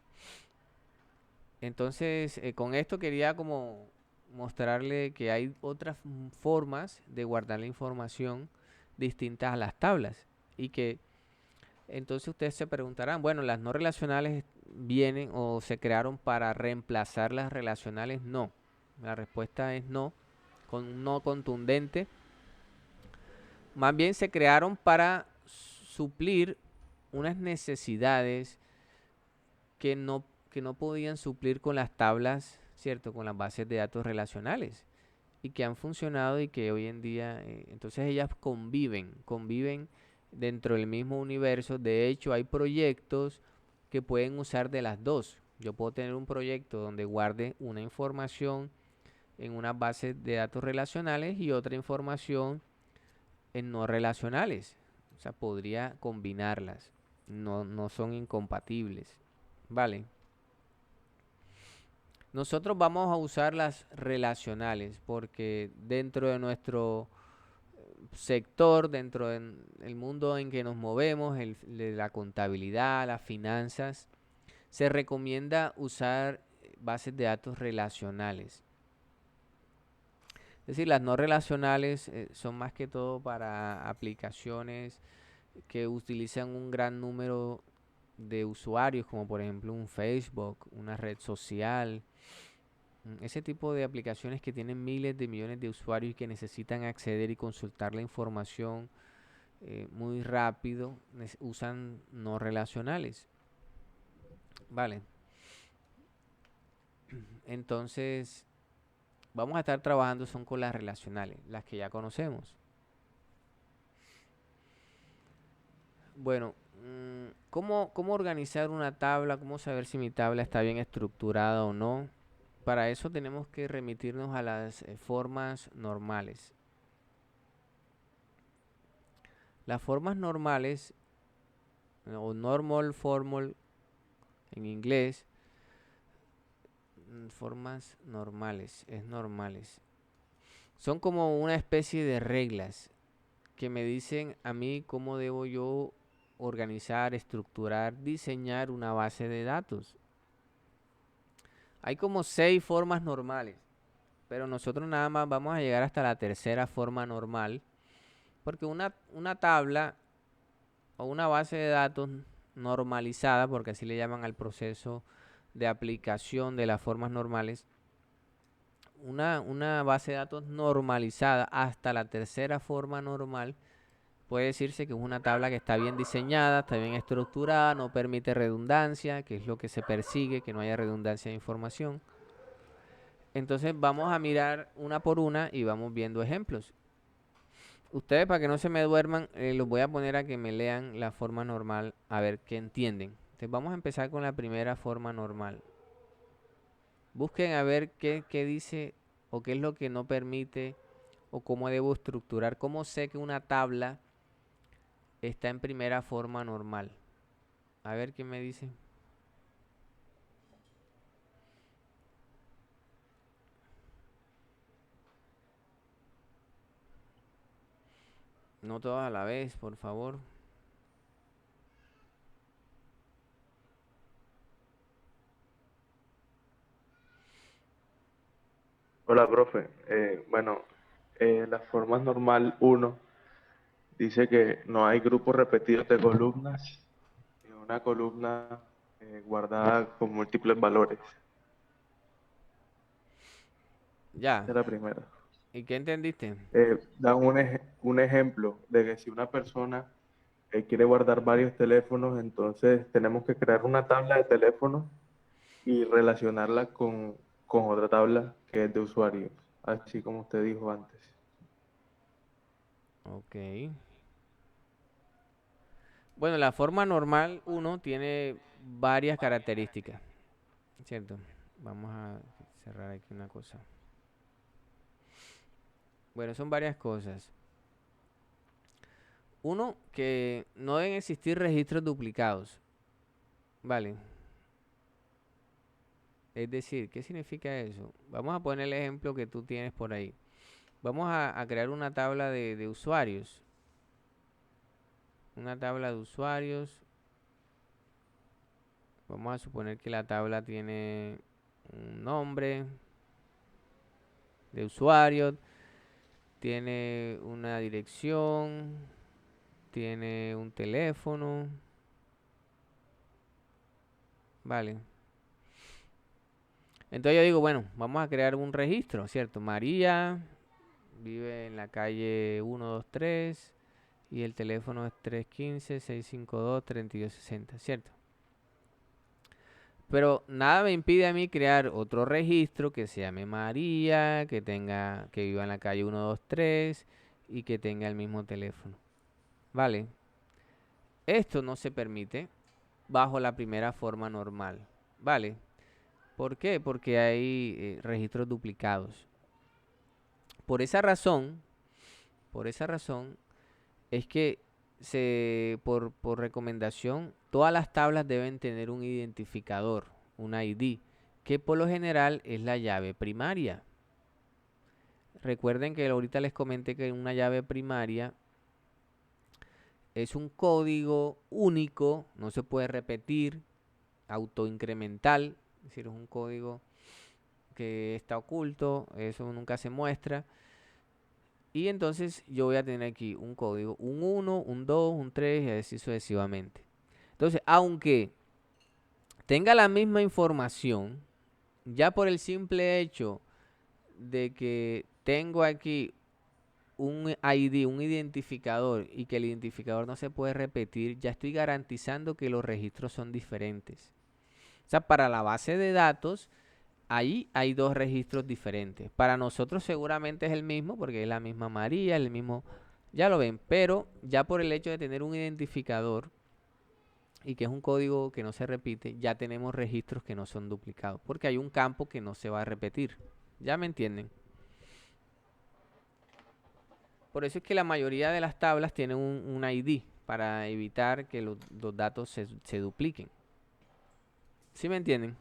Entonces, con esto quería como mostrarle que hay otras formas de guardar la información distintas a las tablas y que entonces ustedes se preguntarán, bueno, las no relacionales vienen o se crearon para reemplazar las relacionales. No, la respuesta es no, con un no contundente. Más bien se crearon para suplir unas necesidades que no podían suplir con las tablas, ¿cierto? Con las bases de datos relacionales y que han funcionado y que hoy en día, entonces ellas conviven dentro del mismo universo. De hecho, hay proyectos que pueden usar de las dos. Yo puedo tener un proyecto donde guarde una información en una base de datos relacionales y otra información en no relacionales. O sea, podría combinarlas. No son incompatibles. Vale. Nosotros vamos a usar las relacionales porque dentro de nuestro sector, dentro del mundo en que nos movemos, de la contabilidad, las finanzas, se recomienda usar bases de datos relacionales. Es decir, las no relacionales son más que todo para aplicaciones que utilizan un gran número de usuarios, como por ejemplo un Facebook, una red social, ese tipo de aplicaciones que tienen miles de millones de usuarios y que necesitan acceder y consultar la información muy rápido, usan no relacionales. Vale. Entonces, vamos a estar trabajando son con las relacionales, las que ya conocemos. Bueno, ¿cómo organizar una tabla? ¿Cómo saber si mi tabla está bien estructurada o no? Para eso tenemos que remitirnos a las formas normales. Las formas normales, o normal formal en inglés, formas normales, son como una especie de reglas que me dicen a mí cómo debo yo organizar, estructurar, diseñar una base de datos. Hay como 6 formas normales, pero nosotros nada más vamos a llegar hasta la tercera forma normal, porque una tabla o una base de datos normalizada, porque así le llaman al proceso de aplicación de las formas normales, una base de datos normalizada hasta la tercera forma normal, puede decirse que es una tabla que está bien diseñada, está bien estructurada, no permite redundancia, que es lo que se persigue, que no haya redundancia de información. Entonces vamos a mirar una por una y vamos viendo ejemplos. Ustedes, para que no se me duerman, los voy a poner a que me lean la forma normal a ver qué entienden. Entonces vamos a empezar con la primera forma normal. Busquen a ver qué dice o qué es lo que no permite o cómo debo estructurar, cómo sé que una tabla está en primera forma normal. A ver qué me dice. No todas a la vez, por favor. Hola, profe. Bueno, la forma normal uno dice que no hay grupos repetidos de columnas y una columna guardada con múltiples valores. Ya. Esa es la primera. ¿Y qué entendiste? Dan un ejemplo de que si una persona quiere guardar varios teléfonos, entonces tenemos que crear una tabla de teléfonos y relacionarla con otra tabla que es de usuarios, así como usted dijo antes. Ok. Bueno, la forma normal 1 tiene varias características, ¿cierto? Vamos a cerrar aquí una cosa. Bueno, son varias cosas. Uno, que no deben existir registros duplicados. Vale. Es decir, ¿qué significa eso? Vamos a poner el ejemplo que tú tienes por ahí. Vamos a crear una tabla de usuarios. Una tabla de usuarios. Vamos a suponer que la tabla tiene un nombre de usuario, tiene una dirección, tiene un teléfono, vale. Entonces yo digo, bueno, vamos a crear un registro, ¿cierto? María vive en la calle 123 y el teléfono es 315-652-3260, ¿cierto? Pero nada me impide a mí crear otro registro que se llame María, que viva en la calle 123 y que tenga el mismo teléfono. Vale. Esto no se permite bajo la primera forma normal. Vale. ¿Por qué? Porque hay registros duplicados. Por esa razón es que por recomendación, todas las tablas deben tener un identificador, un ID, que por lo general es la llave primaria. Recuerden que ahorita les comenté que una llave primaria es un código único, no se puede repetir, autoincremental, es decir, es un código que está oculto, eso nunca se muestra. Y entonces yo voy a tener aquí un código, un 1, un 2, un 3 y así sucesivamente. Entonces, aunque tenga la misma información, ya por el simple hecho de que tengo aquí un ID, un identificador, y que el identificador no se puede repetir, ya estoy garantizando que los registros son diferentes. O sea, para la base de datos, ahí hay dos registros diferentes. Para nosotros seguramente es el mismo, porque es la misma María, el mismo, ya lo ven, pero ya por el hecho de tener un identificador y que es un código que no se repite, ya tenemos registros que no son duplicados, porque hay un campo que no se va a repetir. ¿Ya me entienden? Por eso es que la mayoría de las tablas tienen un ID para evitar que los datos se dupliquen. ¿Sí me entienden?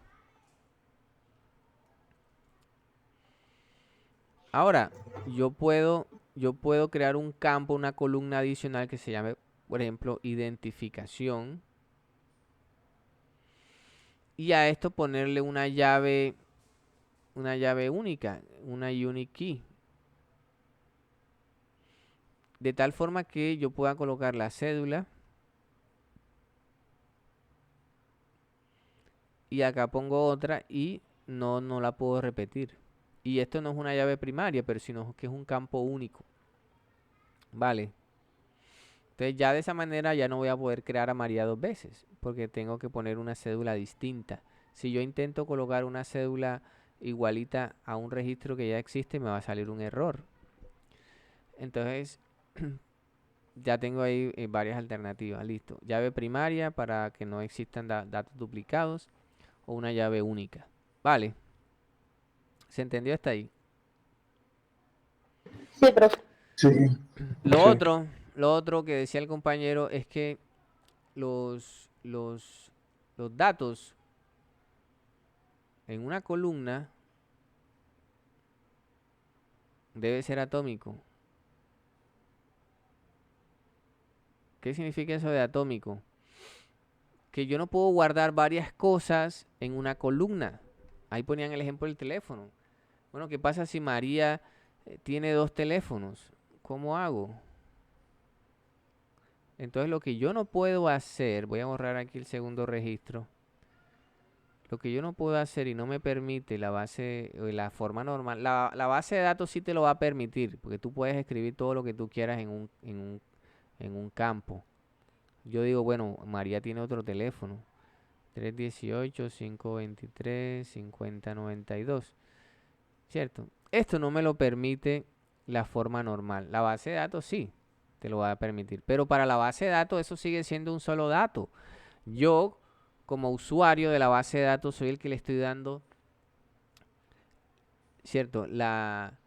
Ahora, yo puedo crear un campo, una columna adicional que se llame, por ejemplo, identificación. Y a esto ponerle una llave única, una unique key. De tal forma que yo pueda colocar la cédula. Y acá pongo otra y no la puedo repetir. Y esto no es una llave primaria, pero sino que es un campo único. Vale. Entonces ya de esa manera ya no voy a poder crear a María dos veces, porque tengo que poner una cédula distinta. Si yo intento colocar una cédula igualita a un registro que ya existe, me va a salir un error. Entonces ya tengo ahí varias alternativas. Listo. Llave primaria para que no existan datos duplicados, o una llave única. Vale. ¿Se entendió hasta ahí? Sí, profe. Sí, Lo sí. otro que decía el compañero es que los datos en una columna debe ser atómico. ¿Qué significa eso de atómico? Que yo no puedo guardar varias cosas en una columna. Ahí ponían el ejemplo del teléfono. Bueno, ¿qué pasa si María tiene dos teléfonos? ¿Cómo hago? Entonces lo que yo no puedo hacer, voy a borrar aquí el segundo registro. Lo que yo no puedo hacer y no me permite la forma normal, la base de datos sí te lo va a permitir, porque tú puedes escribir todo lo que tú quieras en un campo. Yo digo, bueno, María tiene otro teléfono, 318-523-5092, ¿cierto? Esto no me lo permite la forma normal. La base de datos sí te lo va a permitir, pero para la base de datos eso sigue siendo un solo dato. Yo, como usuario de la base de datos, soy el que le estoy dando, ¿cierto? La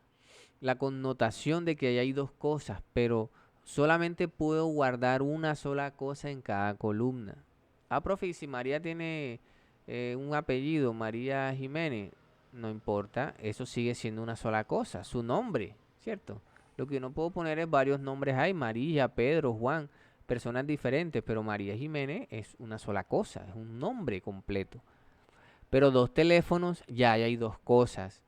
connotación de que hay dos cosas, pero solamente puedo guardar una sola cosa en cada columna. Ah, profe, y si María tiene un apellido, María Jiménez, no importa, eso sigue siendo una sola cosa, su nombre, ¿cierto? Lo que no puedo poner es varios nombres ahí, María, Pedro, Juan, personas diferentes, pero María Jiménez es una sola cosa, es un nombre completo. Pero 2 teléfonos, ya ahí hay 2 cosas.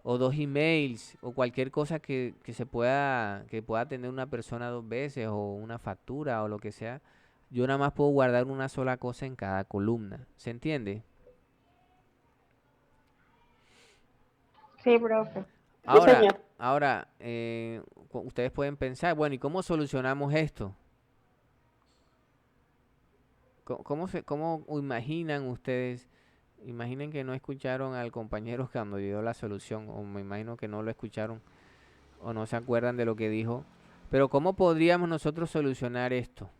O 2 emails, o cualquier cosa que pueda tener una persona 2 veces, o una factura, o lo que sea. Yo nada más puedo guardar una sola cosa en cada columna. ¿Se entiende? Sí, profe. Sí, Ahora, señor. ahora, ustedes pueden pensar, bueno, ¿y cómo solucionamos esto? ¿Cómo imaginan ustedes? Imaginen que no escucharon al compañero cuando dio la solución, o me imagino que no lo escucharon, o no se acuerdan de lo que dijo. Pero ¿cómo podríamos nosotros solucionar esto?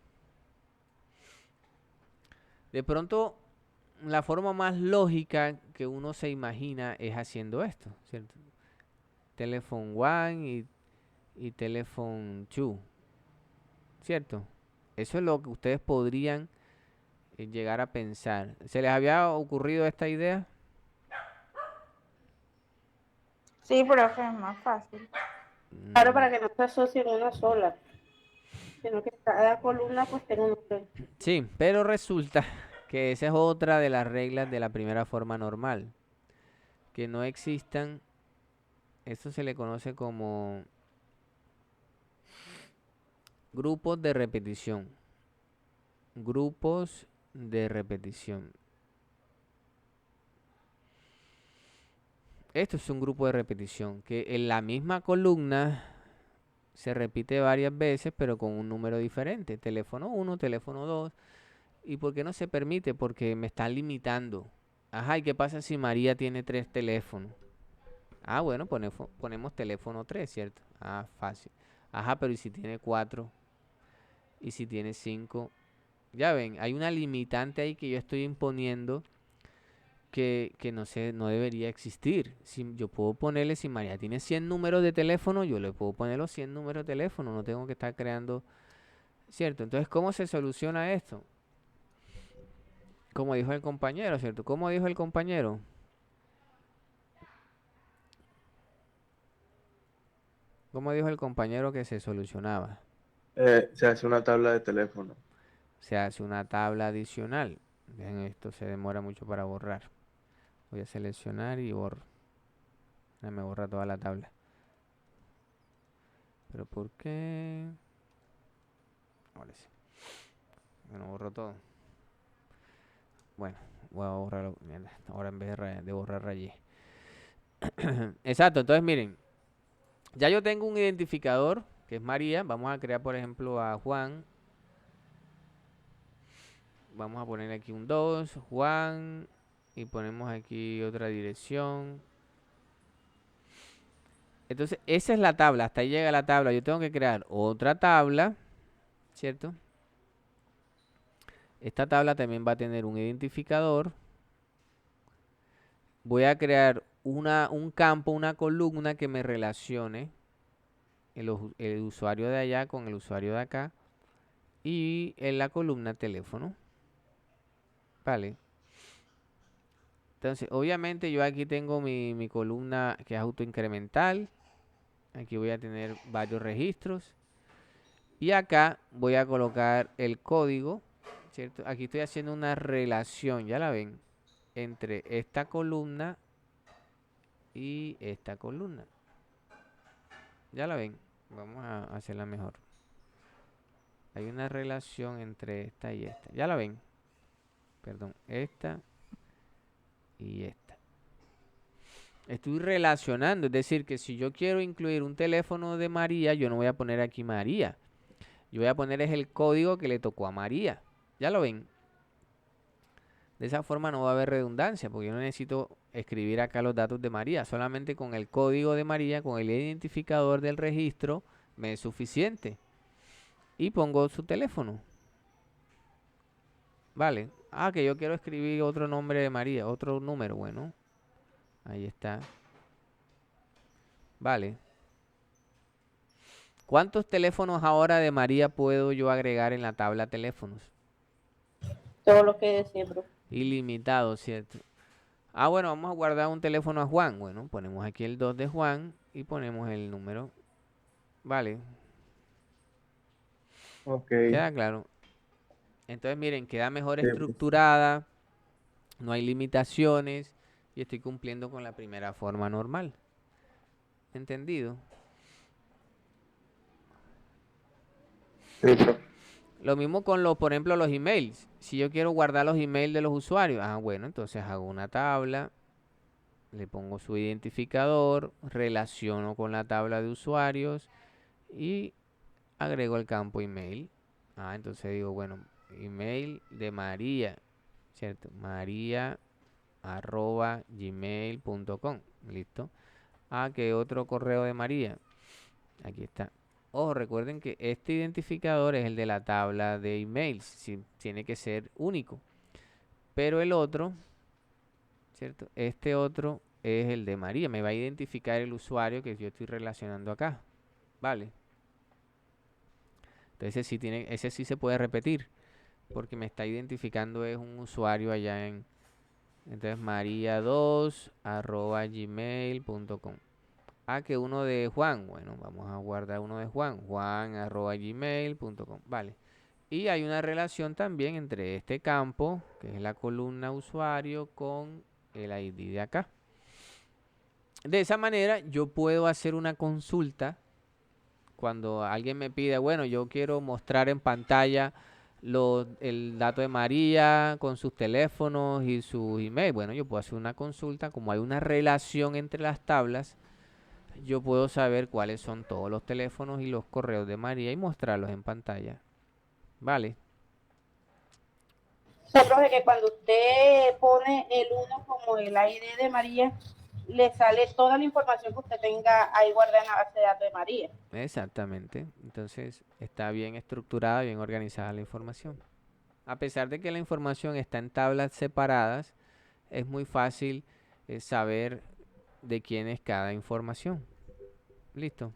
De pronto, la forma más lógica que uno se imagina es haciendo esto, ¿cierto? Telephone 1 y Telephone 2, ¿cierto? Eso es lo que ustedes podrían llegar a pensar. ¿Se les había ocurrido esta idea? Sí, profe, es más fácil. Claro, Mm, para que no se asocie en una sola, sino que cada columna pues tenga un nombre. sí, pero resulta que esa es otra de las reglas de la primera forma normal. Que no existan, esto se le conoce como grupos de repetición. Grupos de repetición. Esto es un grupo de repetición que en la misma columna se repite varias veces, pero con un número diferente. Teléfono 1, teléfono 2. ¿Y por qué no se permite? Porque me están limitando. Ajá, ¿y qué pasa si María tiene 3 teléfonos? Ah, bueno, ponemos teléfono 3, ¿cierto? Ah, fácil. Ajá, pero ¿y si tiene 4? ¿Y si tiene 5? Ya ven, hay una limitante ahí que yo estoy imponiendo que no sé, no debería existir. Si yo puedo ponerle, si María tiene 100 números de teléfono, yo le puedo poner los 100 números de teléfono, no tengo que estar creando, ¿cierto? Entonces, ¿cómo se soluciona esto? Como dijo el compañero, ¿cierto? ¿Cómo dijo el compañero? ¿Cómo dijo el compañero que se solucionaba? Se hace una tabla de teléfono. Se hace una tabla adicional. Vean, esto se demora mucho para borrar. Voy a seleccionar y borro. Ya me borra toda la tabla. ¿Pero por qué? Ahora sí. Bueno, borro todo. Bueno, voy a borrarlo. Mierda, ahora en vez de borrar rayé. Exacto, entonces miren. Ya yo tengo un identificador, que es María. Vamos a crear, por ejemplo, a Juan. Vamos a poner aquí un 2, Juan. Y ponemos aquí otra dirección. Entonces, esa es la tabla. Hasta ahí llega la tabla. Yo tengo que crear otra tabla, ¿cierto? Esta tabla también va a tener un identificador. Voy a crear un campo, una columna que me relacione el usuario de allá con el usuario de acá. Y en la columna teléfono. Vale. Entonces, obviamente yo aquí tengo mi columna que es autoincremental. Aquí voy a tener varios registros. Y acá voy a colocar el código, ¿cierto? Aquí estoy haciendo una relación, ya la ven, entre esta columna y esta columna. Ya la ven. Vamos a hacerla mejor. Hay una relación entre esta y esta. Ya la ven. Perdón, esta y esta. Estoy relacionando, es decir, que si yo quiero incluir un teléfono de María, yo no voy a poner aquí María. Yo voy a poner es el código que le tocó a María. ¿Ya lo ven? De esa forma no va a haber redundancia, porque yo no necesito escribir acá los datos de María. Solamente con el código de María, con el identificador del registro, me es suficiente. Y pongo su teléfono. Vale. Ah, que yo quiero escribir otro nombre de María, otro número. Bueno, ahí está. Vale. ¿Cuántos teléfonos ahora de María puedo yo agregar en la tabla teléfonos? Todo lo que desee, profe. Ilimitado, ¿cierto? Ah, bueno, vamos a guardar un teléfono a Juan. Bueno, ponemos aquí el 2 de Juan y ponemos el número. Vale, Ok. queda claro. Entonces, miren, queda mejor Sí, estructurada. no hay limitaciones y estoy cumpliendo con la primera forma normal. ¿Entendido? Sí, profe. Lo mismo con por ejemplo, los emails. Si yo quiero guardar los emails de los usuarios, bueno, entonces hago una tabla, le pongo su identificador, relaciono con la tabla de usuarios y agrego el campo email. Entonces digo, bueno, email de María, ¿cierto? María@gmail.com. Listo. ¿Qué otro correo de María? Aquí está. Ojo, recuerden que este identificador es el de la tabla de emails. Sí, tiene que ser único. Pero el otro, ¿cierto? Este otro es el de María. Me va a identificar el usuario que yo estoy relacionando acá. ¿Vale? Entonces ese sí se puede repetir. Porque me está identificando es un usuario allá en... Entonces maria2@gmail.com. Que uno de Juan. Bueno, vamos a guardar uno de Juan. Juan@gmail.com. Vale. Y hay una relación también entre este campo, que es la columna usuario, con el ID de acá. De esa manera yo puedo hacer una consulta cuando alguien me pide, bueno, yo quiero mostrar en pantalla el dato de María con sus teléfonos y su email. Bueno, yo puedo hacer una consulta. Como hay una relación entre las tablas, yo puedo saber cuáles son todos los teléfonos y los correos de María y mostrarlos en pantalla. ¿Vale? O sea, profe, que cuando usted pone el 1 como el ID de María, le sale toda la información que usted tenga ahí guardada en la base de datos de María. Exactamente. Entonces está bien estructurada, bien organizada la información. A pesar de que la información está en tablas separadas, es muy fácil saber de quién es cada información. Listo.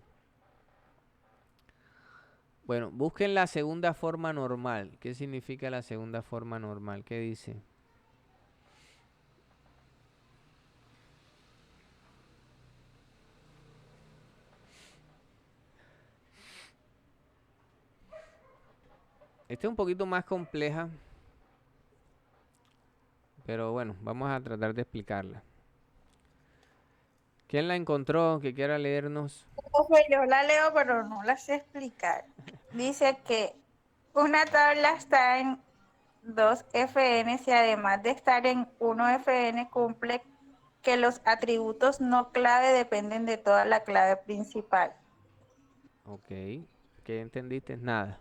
Bueno, busquen la segunda forma normal. ¿Qué significa la segunda forma normal? ¿Qué dice? Esta es un poquito más compleja, pero bueno, vamos a tratar de explicarla. ¿Quién la encontró que quiera leernos? Profe, yo la leo, pero no la sé explicar. Dice que una tabla está en 2 FN y además de estar en 1 FN cumple que los atributos no clave dependen de toda la clave principal. Ok. ¿Qué entendiste? Nada.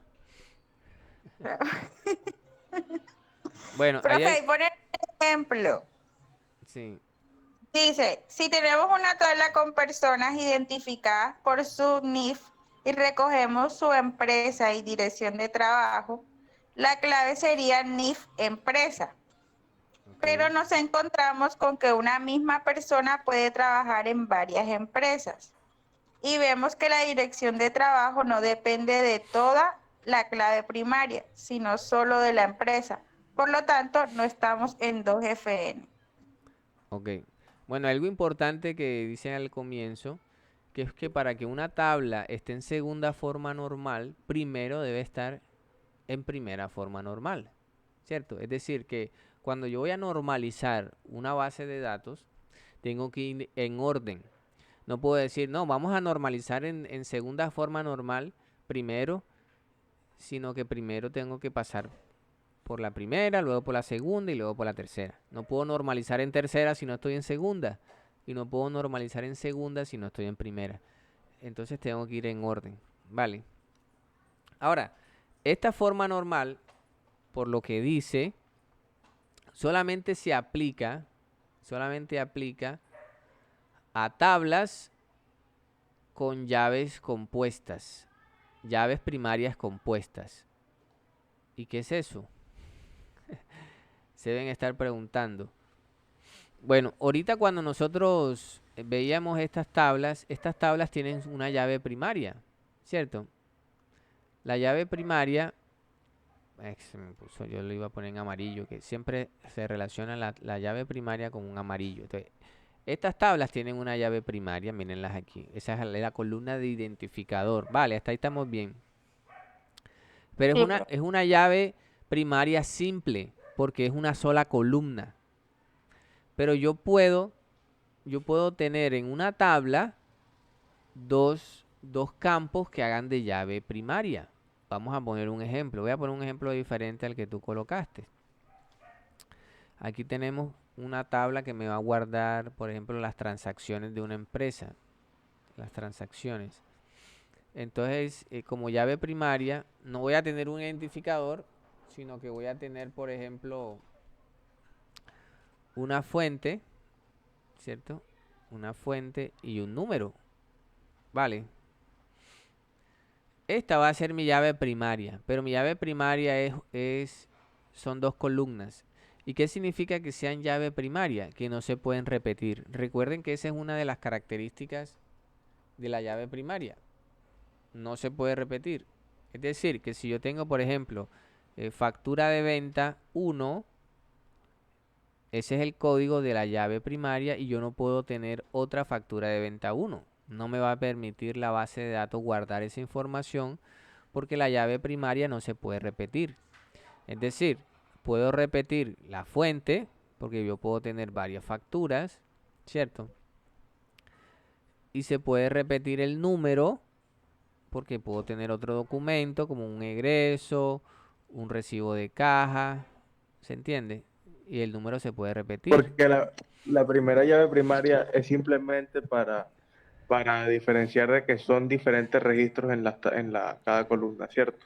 Bueno, ahí Profe, hay... ahí pone un ejemplo. Sí. Dice, si tenemos una tabla con personas identificadas por su NIF y recogemos su empresa y dirección de trabajo, la clave sería NIF empresa. Ok. Pero nos encontramos con que una misma persona puede trabajar en varias empresas. Y vemos que la dirección de trabajo no depende de toda la clave primaria, sino solo de la empresa. Por lo tanto, no estamos en 2 FN. Ok. Bueno, algo importante que dicen al comienzo, que es que para que una tabla esté en segunda forma normal, primero debe estar en primera forma normal, ¿cierto? Es decir, que cuando yo voy a normalizar una base de datos, tengo que ir en orden. No puedo decir, no, vamos a normalizar en segunda forma normal primero, sino que primero tengo que pasar por la primera, luego por la segunda y luego por la tercera. No puedo normalizar en tercera si no estoy en segunda. Y no puedo normalizar en segunda si no estoy en primera. Entonces tengo que ir en orden. ¿Vale? Ahora, esta forma normal, por lo que dice, solamente aplica a tablas con llaves compuestas. Llaves primarias compuestas. ¿Y qué es eso? Se deben estar preguntando. Bueno, ahorita cuando nosotros veíamos estas tablas tienen una llave primaria, ¿cierto? La llave primaria, se me puso, yo lo iba a poner en amarillo, que siempre se relaciona la llave primaria con un amarillo. Entonces, estas tablas tienen una llave primaria, mírenlas aquí. Esa es la columna de identificador. Vale, hasta ahí estamos bien. Pero Sí, es una llave primaria simple, porque es una sola columna. Pero yo puedo tener en una tabla dos campos que hagan de llave primaria. Vamos a poner un ejemplo. Voy a poner un ejemplo diferente al que tú colocaste. Aquí tenemos una tabla que me va a guardar, por ejemplo, las transacciones de una empresa. Las transacciones. Entonces, como llave primaria, no voy a tener un identificador, sino que voy a tener, por ejemplo, una fuente, ¿cierto? Una fuente y un número. Vale. Esta va a ser mi llave primaria, pero mi llave primaria son dos columnas. ¿Y qué significa que sean llave primaria? Que no se pueden repetir. Recuerden que esa es una de las características de la llave primaria. No se puede repetir. Es decir, que si yo tengo, por ejemplo, factura de venta 1, ese es el código de la llave primaria y yo no puedo tener otra factura de venta 1. No me va a permitir la base de datos guardar esa información porque la llave primaria no se puede repetir. Es decir, puedo repetir la fuente porque yo puedo tener varias facturas, ¿cierto? Y se puede repetir el número porque puedo tener otro documento como un egreso, un recibo de caja, ¿se entiende? Y el número se puede repetir. Porque la primera llave primaria es simplemente para diferenciar de que son diferentes registros en cada columna, ¿cierto?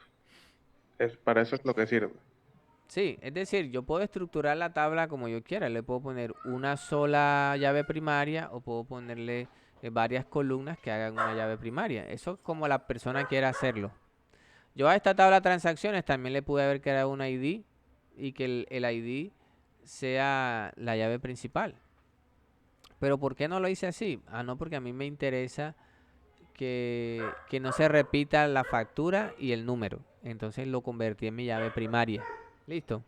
Para eso es lo que sirve. Sí, es decir, yo puedo estructurar la tabla como yo quiera. Le puedo poner una sola llave primaria o puedo ponerle varias columnas que hagan una llave primaria. Eso es como la persona quiera hacerlo. Yo a esta tabla de transacciones también le pude haber creado un ID y que el ID sea la llave principal. Pero ¿por qué no lo hice así? No, porque a mí me interesa que no se repita la factura y el número. Entonces lo convertí en mi llave primaria. ¿Listo?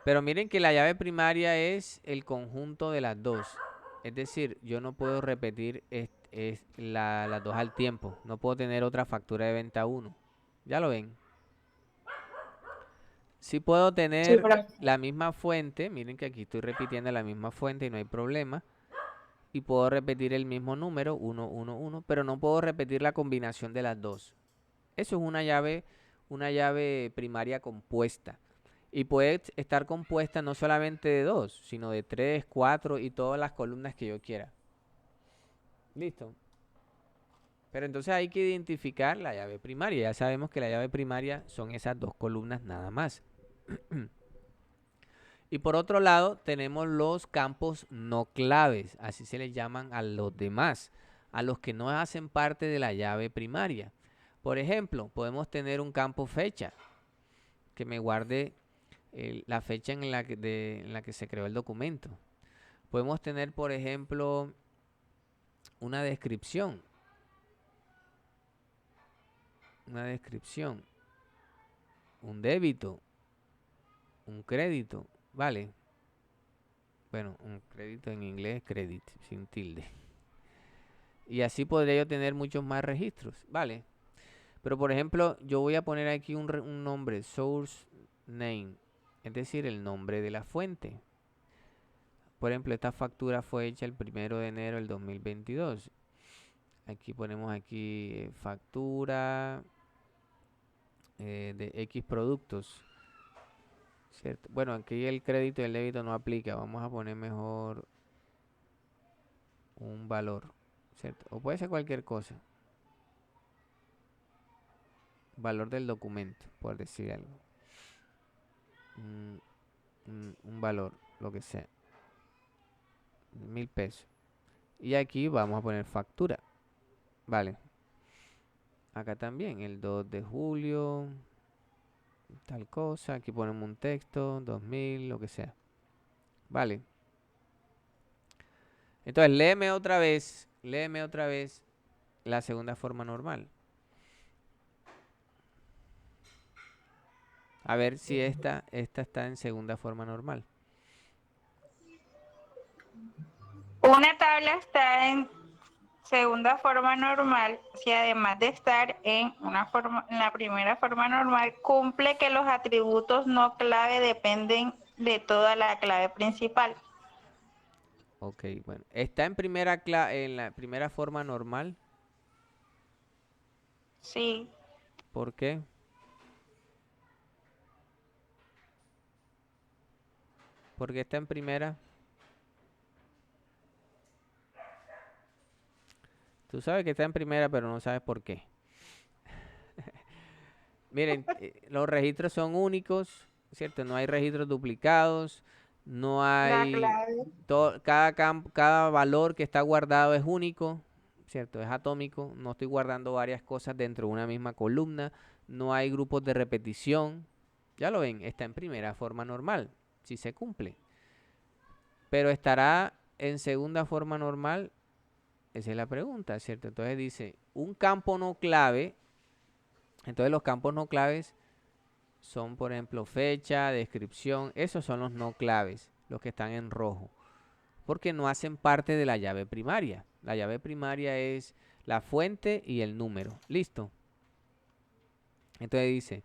Pero miren que la llave primaria es el conjunto de las dos. Es decir, yo no puedo repetir las dos al tiempo. No puedo tener otra factura de venta 1. ¿Ya lo ven? Sí puedo tener la misma fuente. Miren que aquí estoy repitiendo la misma fuente y no hay problema. Y puedo repetir el mismo número, 1, 1, 1. Pero no puedo repetir la combinación de las dos. Eso es una llave primaria compuesta. Y puede estar compuesta no solamente de 2, sino de 3, 4 y todas las columnas que yo quiera. ¿Listo? Pero entonces hay que identificar la llave primaria. Ya sabemos que la llave primaria son esas dos columnas nada más. Y por otro lado tenemos los campos no claves. Así se les llaman a los demás. A los que no hacen parte de la llave primaria. Por ejemplo, podemos tener un campo fecha que me guarde la fecha en la que se creó el documento. Podemos tener, por ejemplo, una descripción. Un débito, un crédito, ¿vale? Bueno, un crédito en inglés es credit, sin tilde. Y así podría yo tener muchos más registros, ¿vale? Pero por ejemplo, yo voy a poner aquí un nombre, source name, es decir, el nombre de la fuente. Por ejemplo, esta factura fue hecha el 1 de enero del 2022. Aquí ponemos aquí factura de X productos, ¿cierto? Bueno, aquí el crédito y el débito no aplica. Vamos a poner mejor un valor, ¿cierto? O puede ser cualquier cosa. Valor del documento, por decir algo. Un valor, lo que sea. 1000 pesos. Y aquí vamos a poner factura. Vale. Acá también, el 2 de julio. Tal cosa. Aquí ponemos un texto. 2000, lo que sea. Vale. Entonces, léeme otra vez la segunda forma normal. A ver si esta está en segunda forma normal. Una tabla está en segunda forma normal si además de estar en la primera forma normal cumple que los atributos no clave dependen de toda la clave principal. Ok, bueno. ¿Está en en la primera forma normal? Sí, ¿Por qué? Porque está en primera. Tú sabes que está en primera, pero no sabes por qué. Miren, los registros son únicos, ¿cierto? No hay registros duplicados, no la hay... clave. Cada valor que está guardado es único, ¿cierto? Es atómico, no estoy guardando varias cosas dentro de una misma columna, no hay grupos de repetición. Ya lo ven, está en primera forma normal, si se cumple. Pero estará en segunda forma normal, esa es la pregunta, ¿cierto? Entonces dice, un campo no clave. Entonces los campos no claves son, por ejemplo, fecha, descripción. Esos son los no claves, los que están en rojo. Porque no hacen parte de la llave primaria. La llave primaria es la fuente y el número. ¿Listo? Entonces dice,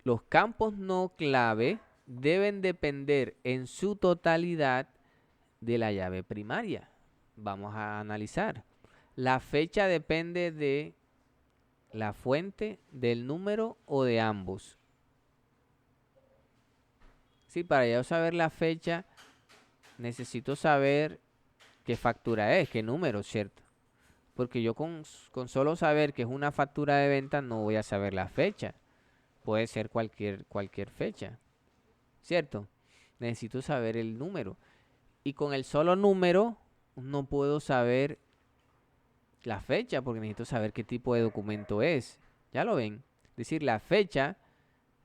los campos no clave deben depender en su totalidad de la llave primaria. Vamos a analizar. La fecha depende de la fuente, del número o de ambos. Sí, para yo saber la fecha, necesito saber qué factura es, qué número, ¿cierto? Porque yo con solo saber que es una factura de venta no voy a saber la fecha. Puede ser cualquier fecha, ¿cierto? Necesito saber el número. Y con el solo número no puedo saber la fecha porque necesito saber qué tipo de documento es. ¿Ya lo ven? Es decir, la fecha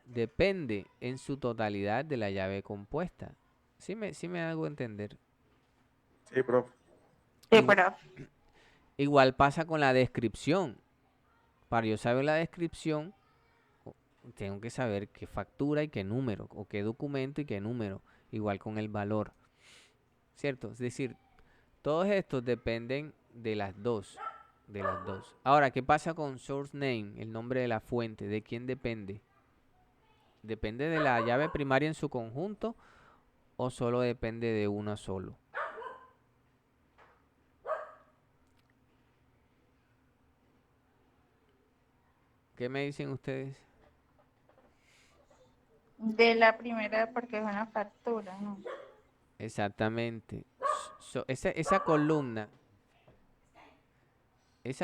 depende en su totalidad de la llave compuesta. Sí me hago entender. Sí, profe. Sí, Igual, pero igual pasa con la descripción. Para yo saber la descripción, tengo que saber qué factura y qué número, o qué documento y qué número, igual con el valor, ¿cierto? Es decir, todos estos dependen de las dos, Ahora, ¿qué pasa con source name, el nombre de la fuente? ¿De quién depende? ¿Depende de la llave primaria en su conjunto o solo depende de una solo? ¿Qué me dicen ustedes? de la primera porque es una factura, ¿no? Exactamente. Esa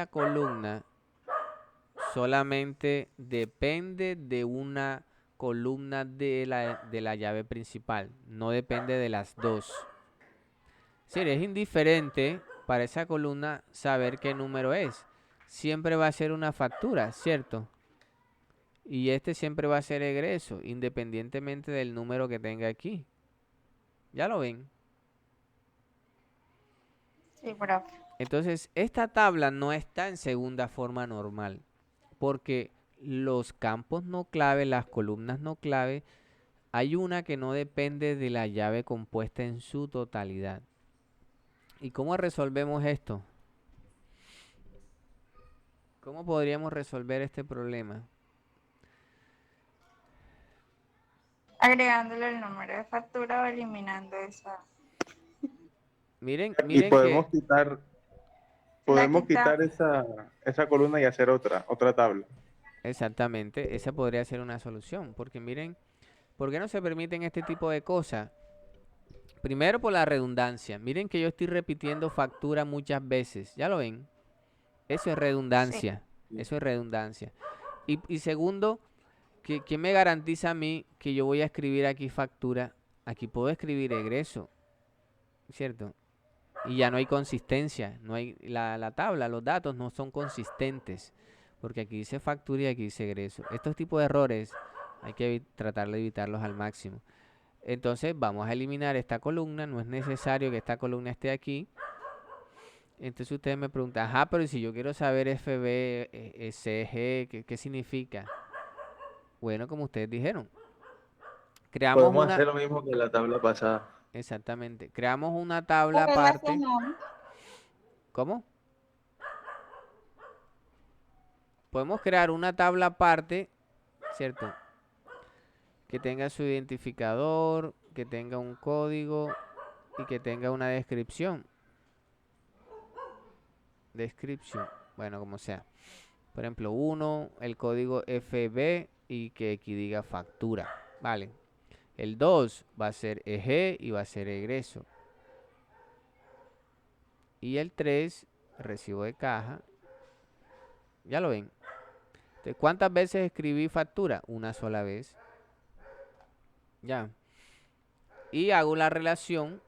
columna solamente depende de una columna de la llave principal, no depende de las dos. Sí, es indiferente para esa columna saber qué número es. Siempre va a ser una factura, ¿cierto? Y este siempre va a ser egreso, independientemente del número que tenga aquí. ¿Ya lo ven? Sí, profe. Entonces, esta tabla no está en segunda forma normal, porque los campos no clave, las columnas no clave, hay una que no depende de la llave compuesta en su totalidad. ¿Y cómo resolvemos esto? ¿Cómo podríamos resolver este problema? Agregándole el número de factura o eliminando esa. Miren, Y miren que La podemos quita. quitar esa columna y hacer otra tabla. exactamente, esa podría ser una solución, porque miren, ¿por qué no se permiten este tipo de cosas? Primero por la redundancia. Miren que yo estoy repitiendo factura muchas veces. ¿Ya lo ven? Eso es Sí. redundancia. Eso es redundancia. Y segundo, ¿quién me garantiza a mí que yo voy a escribir aquí factura? Aquí puedo escribir egreso, ¿cierto? Y ya no hay consistencia. No hay la tabla, los datos no son consistentes. Porque aquí dice factura y aquí dice egreso. Estos tipos de errores hay que tratar de evitarlos al máximo. Entonces vamos a eliminar esta columna. No es necesario que esta columna esté aquí. Entonces ustedes me preguntan, ajá, pero si yo quiero saber FB, CG, ¿qué significa? Bueno, como ustedes dijeron, creamos Podemos una, hacer lo mismo que la tabla pasada. exactamente, creamos una tabla aparte. Relacionamos. ¿Cómo? Podemos crear una tabla aparte, ¿cierto? Que tenga su identificador, que tenga un código y que tenga una descripción. Bueno, como sea. Por ejemplo, 1, el código FB y que aquí diga factura. Vale. El 2 va a ser EG y va a ser egreso. Y el 3, recibo de caja. Ya lo ven. Entonces, ¿cuántas veces escribí factura? Una sola vez. Ya. Y hago una relación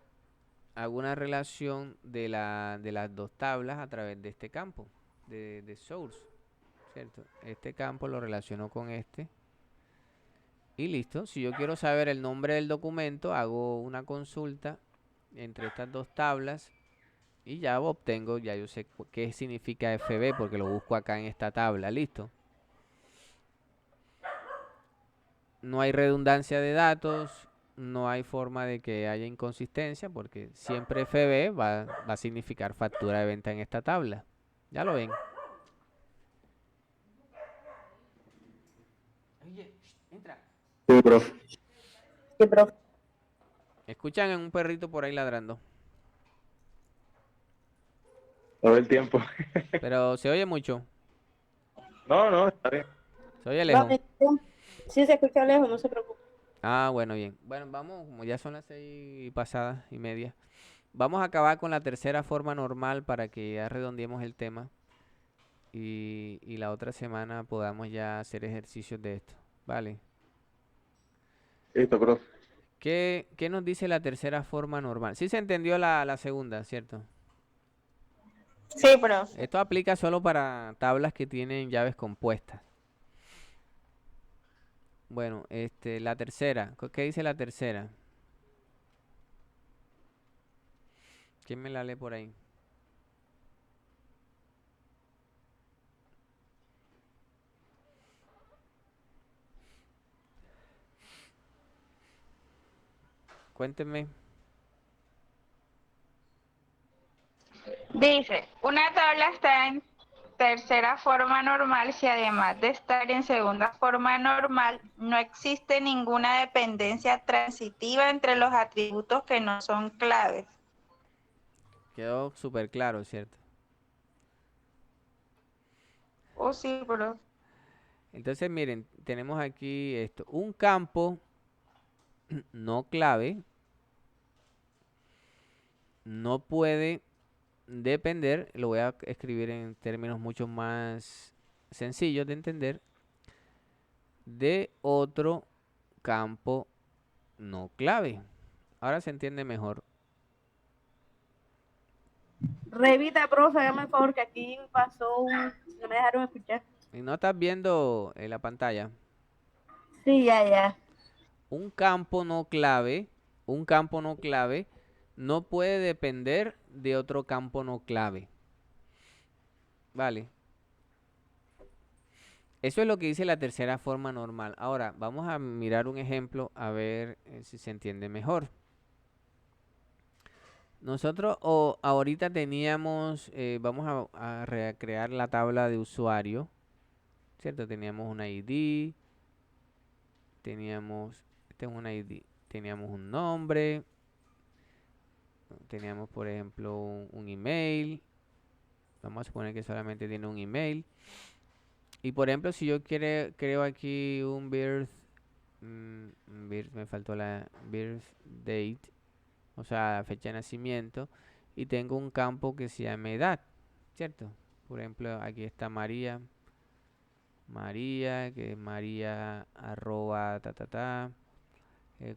de las dos tablas a través de este campo de source, ¿cierto? Este campo lo relaciono con este y listo. Si yo quiero saber el nombre del documento, hago una consulta entre estas dos tablas y ya obtengo, ya yo sé qué significa FB porque lo busco acá en esta tabla. Listo. No hay redundancia de datos, no hay forma de que haya inconsistencia porque siempre FB va a significar factura de venta en esta tabla. Ya lo ven. Oye, entra. Sí, profe. Sí, profe. Escuchan un perrito por ahí ladrando, Todo el tiempo. pero se oye mucho, No, está bien. se oye No, lejos. sí se escucha lejos, no se preocupe. Ah, bueno, bien. Bueno, vamos, como ya son las 6:30. Vamos a acabar con la tercera forma normal para que ya redondeemos el tema y la otra semana podamos ya hacer ejercicios de esto. Vale. Listo, profe. ¿Qué nos dice la tercera forma normal? Sí se entendió la segunda, ¿cierto? Sí, profe. Esto aplica solo para tablas que tienen llaves compuestas. Bueno, la tercera. ¿Qué dice la tercera? ¿Quién me la lee por ahí? Cuéntenme. Dice, una tabla está en tercera forma normal si además de estar en segunda forma normal no existe ninguna dependencia transitiva entre los atributos que no son claves. Quedó súper claro, ¿cierto? Oh, sí, profe. Entonces, miren, tenemos aquí esto. Un campo no clave no puede depender, lo voy a escribir en términos mucho más sencillos de entender, de otro campo no clave. Ahora se entiende mejor. Revita, profe, hágame el favor que aquí pasó no me dejaron escuchar. Y no estás viendo la pantalla. Sí, ya. Un campo no clave no puede depender de otro campo no clave. Vale. Eso es lo que dice la tercera forma normal. Ahora, vamos a mirar un ejemplo a ver si se entiende mejor. Nosotros ahorita teníamos, vamos a recrear la tabla de usuario, ¿cierto? Teníamos un ID, este es un ID, teníamos un nombre, teníamos por ejemplo un email, vamos a suponer que solamente tiene un email. Y por ejemplo, si yo creo aquí un me faltó la birth date, o sea, fecha de nacimiento, y tengo un campo que se llama edad, ¿cierto? Por ejemplo, aquí está María, que es María arroba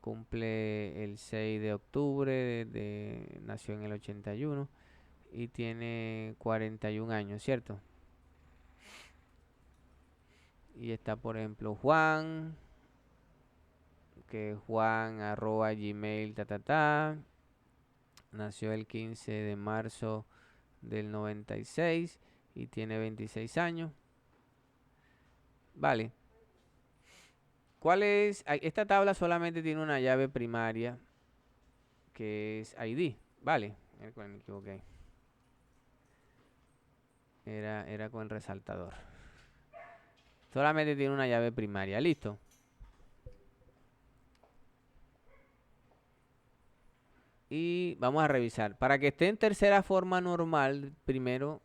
cumple el 6 de octubre, nació en el 81 y tiene 41 años, ¿cierto? Y está, por ejemplo, Juan, que es Juan arroba gmail, nació el 15 de marzo del 96 y tiene 26 años. Vale. ¿Cuál es? Esta tabla solamente tiene una llave primaria que es ID. Vale. Me equivoqué. Era con el resaltador. Solamente tiene una llave primaria. Listo. Y vamos a revisar. Para que esté en tercera forma normal, primero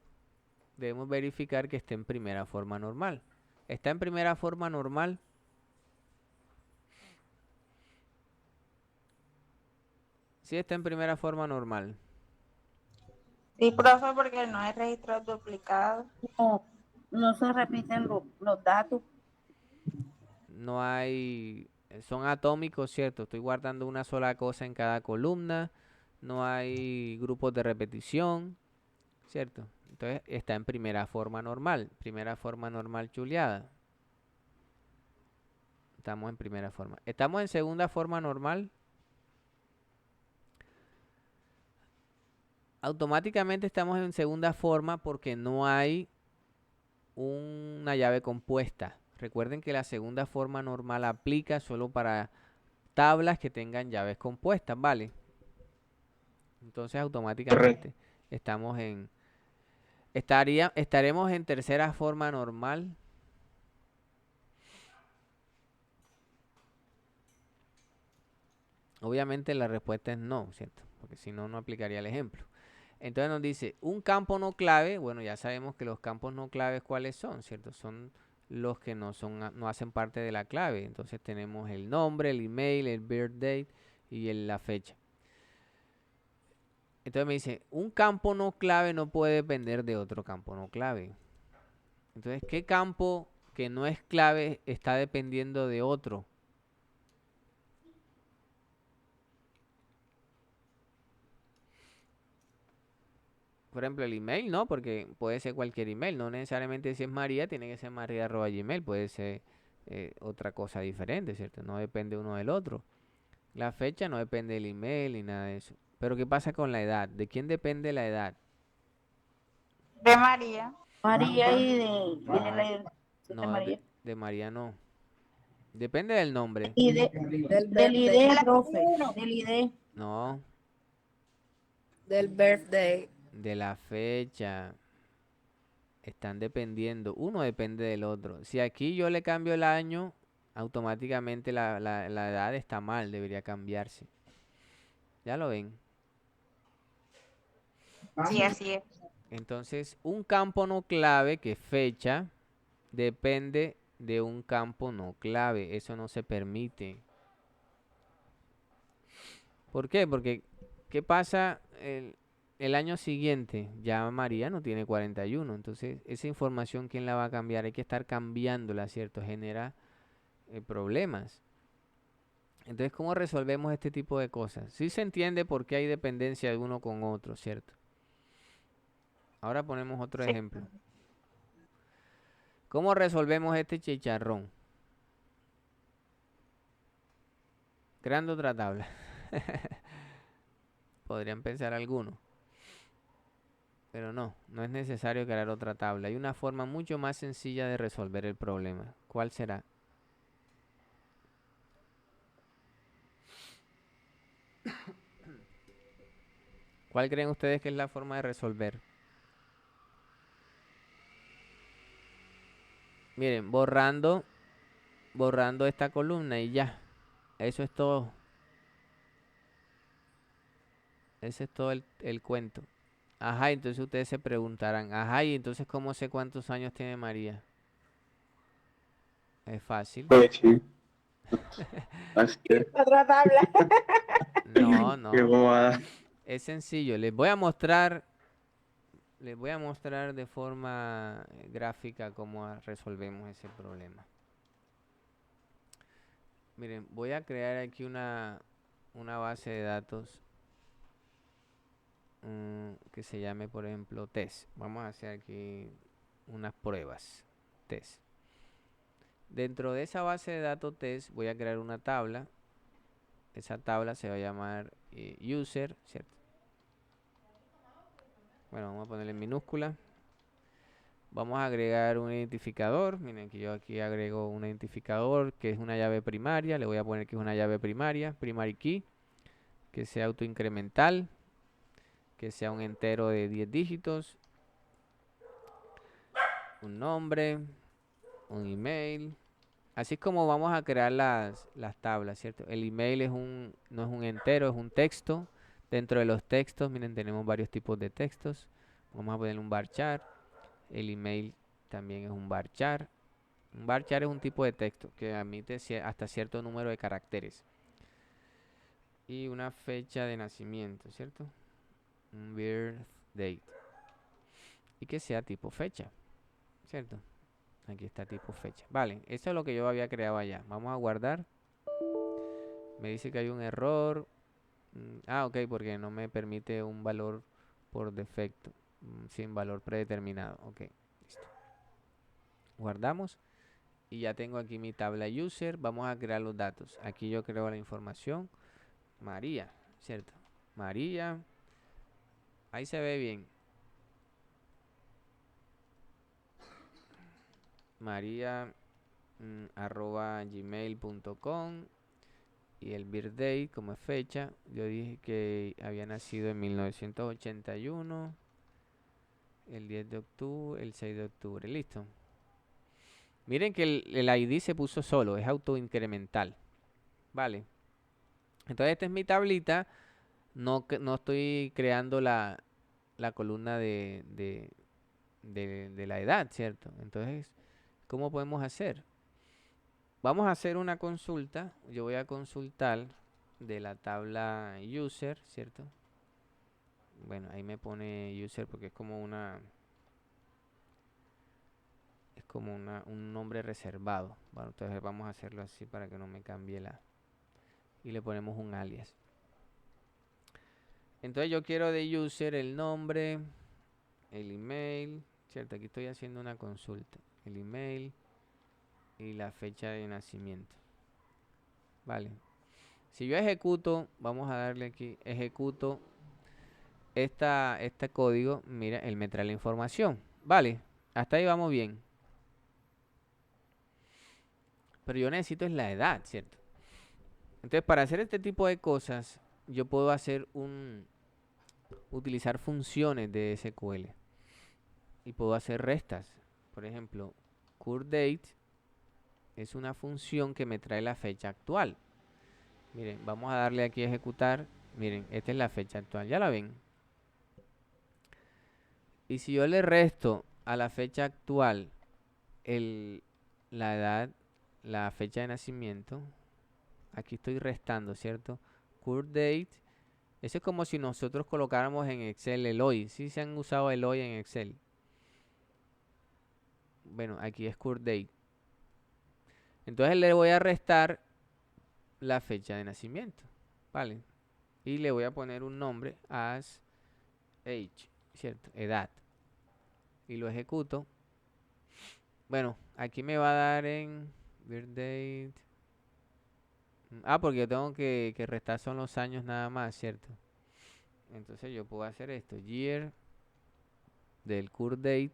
debemos verificar que esté en primera forma normal. ¿Está en primera forma normal? Sí, está en primera forma normal. Sí, profe, porque no hay registros duplicados. No, no se repiten los datos. No hay, son atómicos, ¿cierto? Estoy guardando una sola cosa en cada columna. No hay grupos de repetición, ¿cierto? Entonces está en primera forma normal chuleada. Estamos en primera forma. Estamos en segunda forma normal. Automáticamente estamos en segunda forma porque no hay una llave compuesta. Recuerden que la segunda forma normal aplica solo para tablas que tengan llaves compuestas, ¿vale? Entonces automáticamente estamos en... estaremos en tercera forma normal. Obviamente la respuesta es no, ¿cierto? Porque si no, no aplicaría el ejemplo. Entonces nos dice, un campo no clave, bueno, ya sabemos que los campos no claves, ¿cuáles son? ¿Cierto? Son los que no hacen parte de la clave. Entonces tenemos el nombre, el email, el birth date y la fecha. Entonces me dice, un campo no clave no puede depender de otro campo no clave. Entonces, ¿qué campo que no es clave está dependiendo de otro? Por ejemplo, el email, ¿no? Porque puede ser cualquier email. No necesariamente si es María, tiene que ser María@gmail. Puede ser otra cosa diferente, ¿cierto? No depende uno del otro. La fecha no depende del email ni nada de eso. Pero ¿qué pasa con la edad? ¿De quién depende la edad? De María. María y de la identidad de No, María. de María no. Depende del nombre. Y del ID, profe, del ID. No, Del birthday. de la fecha. Están dependiendo. Uno depende del otro. Si aquí yo le cambio el año, automáticamente la edad está mal. Debería cambiarse. ¿Ya lo ven? Sí, así es. Entonces, un campo no clave, que es fecha, depende de un campo no clave. Eso no se permite. ¿Por qué? Porque, ¿qué pasa el año siguiente? Ya María no tiene 41. Entonces, esa información, ¿quién la va a cambiar? Hay que estar cambiándola, ¿cierto? Genera problemas. Entonces, ¿cómo resolvemos este tipo de cosas? Sí se entiende por qué hay dependencia de uno con otro, ¿cierto? Ahora ponemos otro ejemplo. ¿Cómo resolvemos este chicharrón? Creando otra tabla. Podrían pensar algunos. Pero no es necesario crear otra tabla. Hay una forma mucho más sencilla de resolver el problema. ¿Cuál será? ¿Cuál creen ustedes que es la forma de resolver? Miren, borrando esta columna y ya. Eso es todo. Ese es todo el cuento. Ajá, entonces ustedes se preguntarán, ajá, y entonces ¿cómo sé cuántos años tiene María? Es fácil. Pues sí. Así es. Otra tabla. No, Qué no. bobada. Es sencillo. Les voy a mostrar de forma gráfica cómo resolvemos ese problema. Miren, voy a crear aquí una base de datos que se llame, por ejemplo, test. Vamos a hacer aquí unas pruebas. Test. Dentro de esa base de datos test voy a crear una tabla. Esa tabla se va a llamar user, ¿cierto? Bueno, vamos a ponerle en minúscula. Vamos a agregar un identificador. Miren que yo aquí agrego un identificador que es una llave primaria. Le voy a poner que es una llave primaria, primary key, que sea autoincremental, que sea un entero de 10 dígitos, un nombre, un email. Así es como vamos a crear las tablas, ¿cierto? El email no es un entero, es un texto. Dentro de los textos, miren, tenemos varios tipos de textos. Vamos a poner un varchar. El email también es un varchar. Un varchar es un tipo de texto que admite hasta cierto número de caracteres. Y una fecha de nacimiento, ¿cierto? Un birth date. Y que sea tipo fecha, ¿cierto? Aquí está tipo fecha. Vale, eso es lo que yo había creado allá. Vamos a guardar. Me dice que hay un error. Ok, porque no me permite un valor por defecto. Sin valor predeterminado. Ok, listo. Guardamos. Y ya tengo aquí mi tabla user. Vamos a crear los datos. Aquí yo creo la información. María, ¿cierto? María. Ahí se ve bien. María arroba gmail.com. Y el birthday como es fecha. Yo dije que había nacido en 1981. El 10 de octubre, el 6 de octubre. Listo. Miren que el ID se puso solo. Es autoincremental. Vale. Entonces esta es mi tablita. No estoy creando la columna de la edad, ¿cierto? Entonces, ¿cómo podemos hacer? Vamos a hacer una consulta. Yo voy a consultar de la tabla user, ¿cierto? Bueno, ahí me pone user porque es como un nombre reservado. Bueno, entonces vamos a hacerlo así para que no me cambie y le ponemos un alias. Entonces yo quiero de user el nombre, el email, ¿cierto? Aquí estoy haciendo una consulta. El email y la fecha de nacimiento. Vale. Si yo ejecuto, vamos a darle aquí, ejecuto este código, mira, él me trae la información. Vale, hasta ahí vamos bien. Pero yo necesito es la edad, ¿cierto? Entonces, para hacer este tipo de cosas, yo puedo hacer utilizar funciones de SQL. Y puedo hacer restas. Por ejemplo, currDate es una función que me trae la fecha actual. Miren, vamos a darle aquí a ejecutar. Miren, esta es la fecha actual. ¿Ya la ven? Y si yo le resto a la fecha actual la edad, la fecha de nacimiento, aquí estoy restando, ¿cierto? currDate. Eso es como si nosotros colocáramos en Excel el hoy. ¿Sí se han usado el hoy en Excel? Bueno, aquí es currDate. Entonces le voy a restar la fecha de nacimiento, ¿vale? Y le voy a poner un nombre as age, ¿cierto? Edad. Y lo ejecuto. Bueno, aquí me va a dar en birthdate. Porque yo tengo que restar son los años nada más, ¿cierto? Entonces yo puedo hacer esto. Year del currDate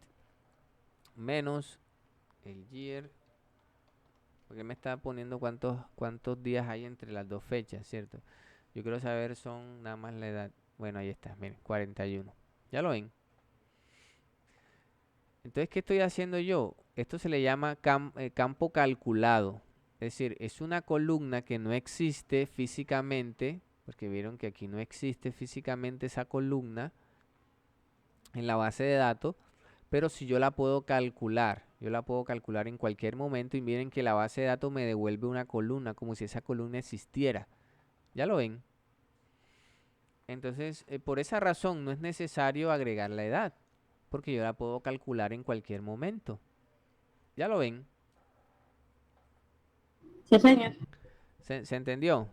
menos el year. Porque me está poniendo cuántos días hay entre las dos fechas, ¿cierto? Yo quiero saber son nada más la edad. Bueno, ahí está, miren, 41. ¿Ya lo ven? Entonces, ¿qué estoy haciendo yo? Esto se le llama campo calculado. Es decir, es una columna que no existe físicamente, porque vieron que aquí no existe físicamente esa columna en la base de datos, pero si yo la puedo calcular, yo la puedo calcular en cualquier momento y miren que la base de datos me devuelve una columna, como si esa columna existiera. ¿Ya lo ven? Entonces, por esa razón no es necesario agregar la edad, porque yo la puedo calcular en cualquier momento. ¿Ya lo ven? Sí, señor. ¿Se entendió?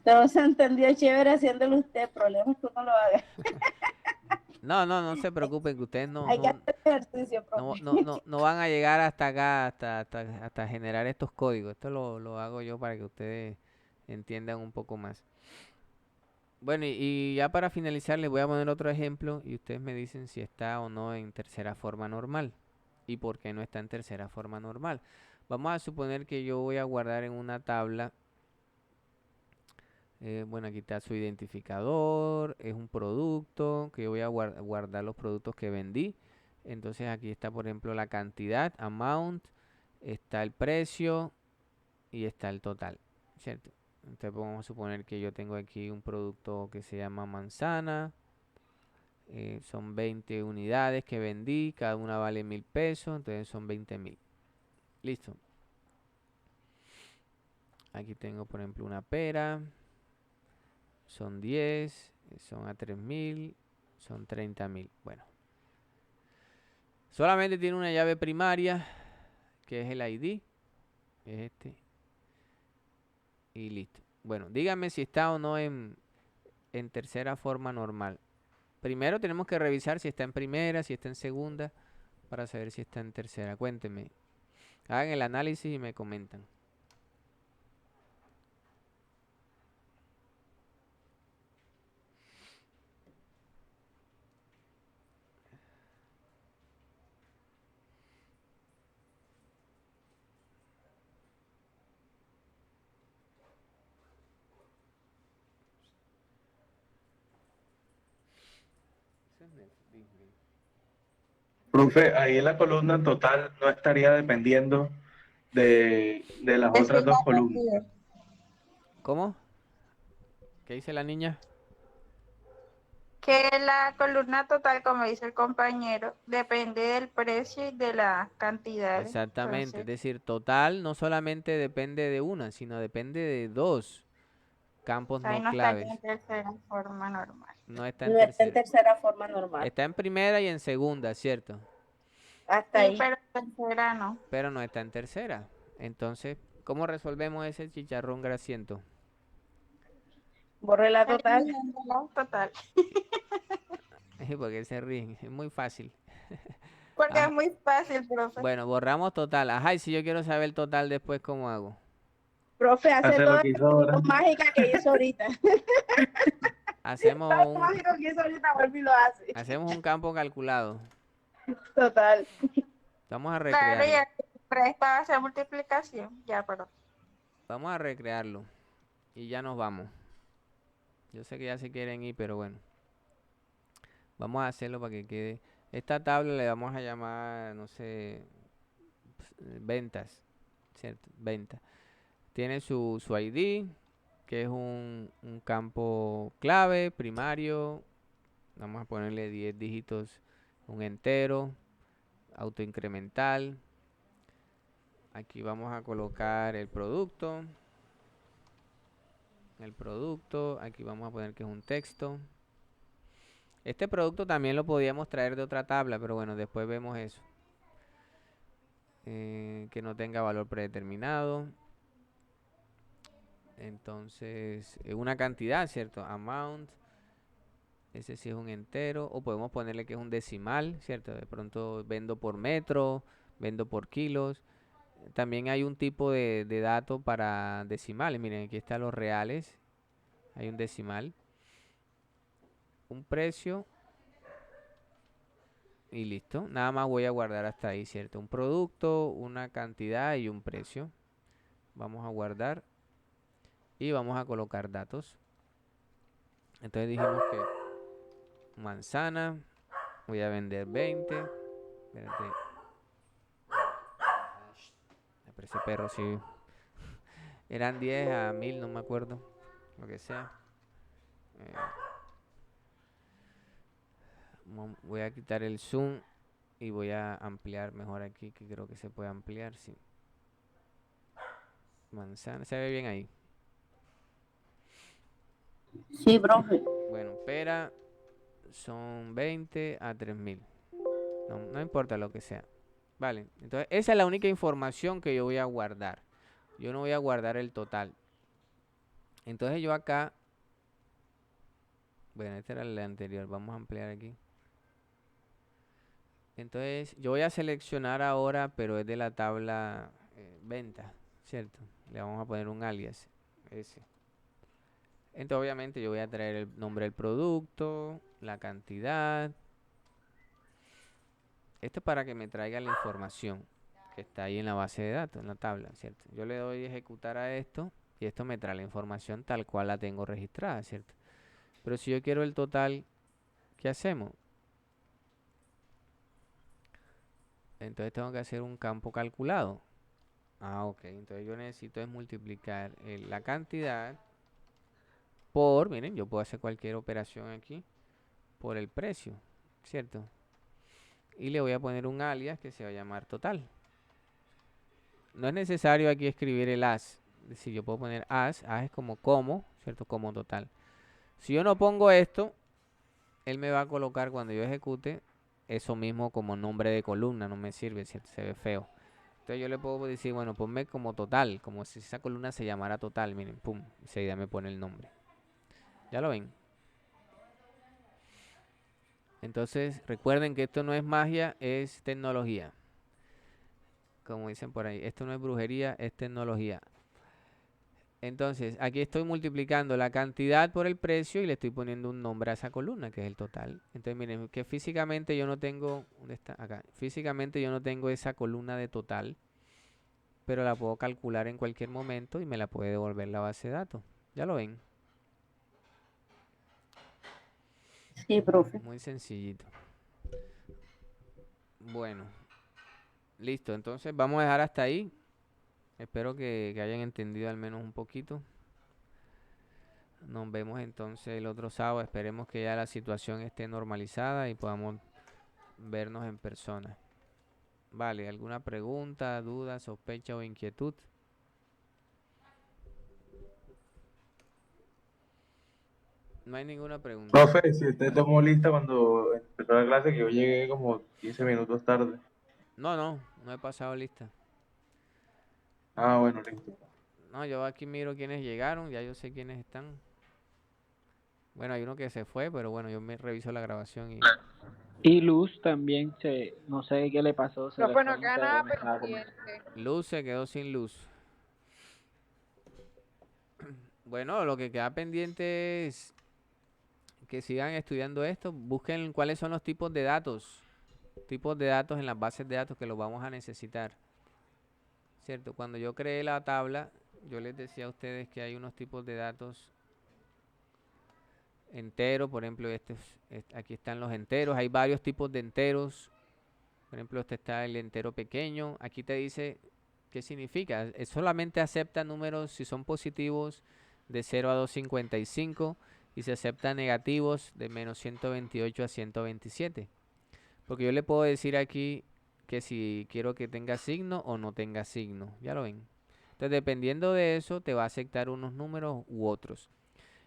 Todo se entendió chévere haciéndolo usted. El problema es que uno lo haga. No se preocupen que ustedes Hay que hacer ejercicio, profe. no van a llegar hasta acá, hasta generar estos códigos. Esto lo hago yo para que ustedes entiendan un poco más. Bueno, y ya para finalizar les voy a poner otro ejemplo y ustedes me dicen si está o no en tercera forma normal y por qué no está en tercera forma normal. Vamos a suponer que yo voy a guardar en una tabla. Bueno, aquí está su identificador, es un producto, que yo voy a guardar los productos que vendí. Entonces aquí está, por ejemplo, la cantidad, amount, está el precio y está el total, ¿cierto? Entonces vamos a suponer que yo tengo aquí un producto que se llama manzana. Son 20 unidades que vendí, cada una vale 1000 pesos, entonces son 20.000. Listo. Aquí tengo, por ejemplo, una pera. Son 10, son a 3000, son 30.000. Bueno. Solamente tiene una llave primaria, que es el ID. Es este. Y listo. Bueno, díganme si está o no en tercera forma normal. Primero tenemos que revisar si está en primera, si está en segunda, para saber si está en tercera. Cuéntenme. Hagan el análisis y me comentan. Profe, ahí en la columna total no estaría dependiendo de las Eso otras iba dos a columnas. decir. ¿Cómo? ¿Qué dice la niña? Que la columna total, como dice el compañero, depende del precio y de las cantidades. Exactamente. Es Entonces, decir, total no solamente depende de una, sino depende de dos campos ahí no no estaría en claves. tercera forma normal. No está en No está en tercera. tercera forma normal. Está en primera y en segunda, ¿cierto? Hasta Sí, ahí. pero en tercera no. Pero no está en tercera. Entonces, ¿cómo resolvemos ese chicharrón grasiento? Borre la total. Eliminándola total. Porque se ríen. Es muy fácil. Porque es Ajá. muy fácil, profe. Bueno, borramos total. Ajá, y si yo quiero saber el total después, ¿cómo hago? Profe, hace Hace lo toda que la hizo ahora. mágica que hizo ahorita. Hacemos Todo lo un, mágico que hizo ahorita, vuelve y lo hace. hacemos un campo calculado. Total. Vamos a Claro, recrearlo. ya resta hacer multiplicación. Ya, pero Vamos a recrearlo. Y ya nos vamos. Yo sé que ya se quieren ir, pero bueno. Vamos a hacerlo para que quede. Esta tabla le vamos a llamar, no sé, ventas. ¿Cierto? Ventas. Tiene su ID, que es un campo clave, primario. Vamos a ponerle 10 dígitos, un entero, autoincremental. Aquí vamos a colocar el producto. Aquí vamos a poner que es un texto. Este producto también lo podíamos traer de otra tabla, pero bueno, después vemos eso. Que no tenga valor predeterminado. Entonces, una cantidad, ¿cierto? Amount. Ese sí es un entero. O podemos ponerle que es un decimal, ¿cierto? De pronto vendo por metro, vendo por kilos. También hay un tipo de dato para decimales. Miren, aquí están los reales. Hay un decimal. Un precio. Y listo. Nada más voy a guardar hasta ahí, ¿cierto? Un producto, una cantidad y un precio. Vamos a guardar. Y vamos a colocar datos. Entonces dijimos que manzana. Voy a vender 20. Espérate. Pero ese perro sí. Eran 10 a 1000, no me acuerdo. Lo que sea. Voy a quitar el zoom y voy a ampliar mejor aquí, que creo que se puede ampliar, sí. Manzana, se ve bien ahí. Sí, profe. Bueno, pera son 20 a 3000. No importa lo que sea. Vale, entonces esa es la única información que yo voy a guardar. Yo no voy a guardar el total. Entonces yo acá, bueno, este era el anterior, vamos a ampliar aquí. Entonces yo voy a seleccionar ahora, pero es de la tabla venta, ¿cierto? Le vamos a poner un alias, ese. Entonces obviamente yo voy a traer el nombre del producto, la cantidad. Esto es para que me traiga la información que está ahí en la base de datos, en la tabla, ¿cierto? Yo le doy ejecutar a esto y esto me trae la información tal cual la tengo registrada, ¿cierto? Pero si yo quiero el total, ¿qué hacemos? Entonces tengo que hacer un campo calculado. Ah, ok. Entonces yo necesito es multiplicar la cantidad por, miren, yo puedo hacer cualquier operación aquí, por el precio, ¿cierto? Y le voy a poner un alias que se va a llamar total. No es necesario aquí escribir el as. Es decir, yo puedo poner as es como, ¿cierto? Como total. Si yo no pongo esto, él me va a colocar cuando yo ejecute eso mismo como nombre de columna. No me sirve, ¿cierto? Se ve feo. Entonces yo le puedo decir, bueno, ponme como total, como si esa columna se llamara total. Miren, pum, enseguida me pone el nombre. ¿Ya lo ven? Entonces recuerden que esto no es magia, es tecnología. Como dicen por ahí, esto no es brujería, es tecnología. Entonces, aquí estoy multiplicando la cantidad por el precio y le estoy poniendo un nombre a esa columna, que es el total. Entonces, miren, que físicamente yo no tengo, ¿dónde está? Acá. Físicamente yo no tengo esa columna de total, pero la puedo calcular en cualquier momento y me la puede devolver la base de datos. ¿Ya lo ven? Sí, profe. Muy sencillito. Bueno, listo. Entonces, vamos a dejar hasta ahí. Espero que hayan entendido al menos un poquito. Nos vemos entonces el otro sábado. Esperemos que ya la situación esté normalizada y podamos vernos en persona. Vale, ¿alguna pregunta, duda, sospecha o inquietud? No hay ninguna pregunta. Profe, si usted tomó lista cuando empezó la clase, que yo llegué como 15 minutos tarde. No he pasado lista. Ah, bueno, listo. No, yo aquí miro quiénes llegaron, ya yo sé quiénes están. Bueno, hay uno que se fue, pero bueno, yo me reviso la grabación y... Y Luz también no sé qué le pasó, se le Profe, fue no el queda internet, nada me estaba comentando. pendiente. Luz se quedó sin luz. Bueno, lo que queda pendiente es que sigan estudiando esto. Busquen cuáles son los tipos de datos. Tipos de datos en las bases de datos que los vamos a necesitar. ¿Cierto? Cuando yo creé la tabla, yo les decía a ustedes que hay unos tipos de datos enteros. Por ejemplo, aquí están los enteros. Hay varios tipos de enteros. Por ejemplo, este está el entero pequeño. Aquí te dice qué significa. Solamente acepta números si son positivos de 0 a 255 y se aceptan negativos de menos 128 a 127. Porque yo le puedo decir aquí que si quiero que tenga signo o no tenga signo. Ya lo ven. Entonces, dependiendo de eso, te va a aceptar unos números u otros.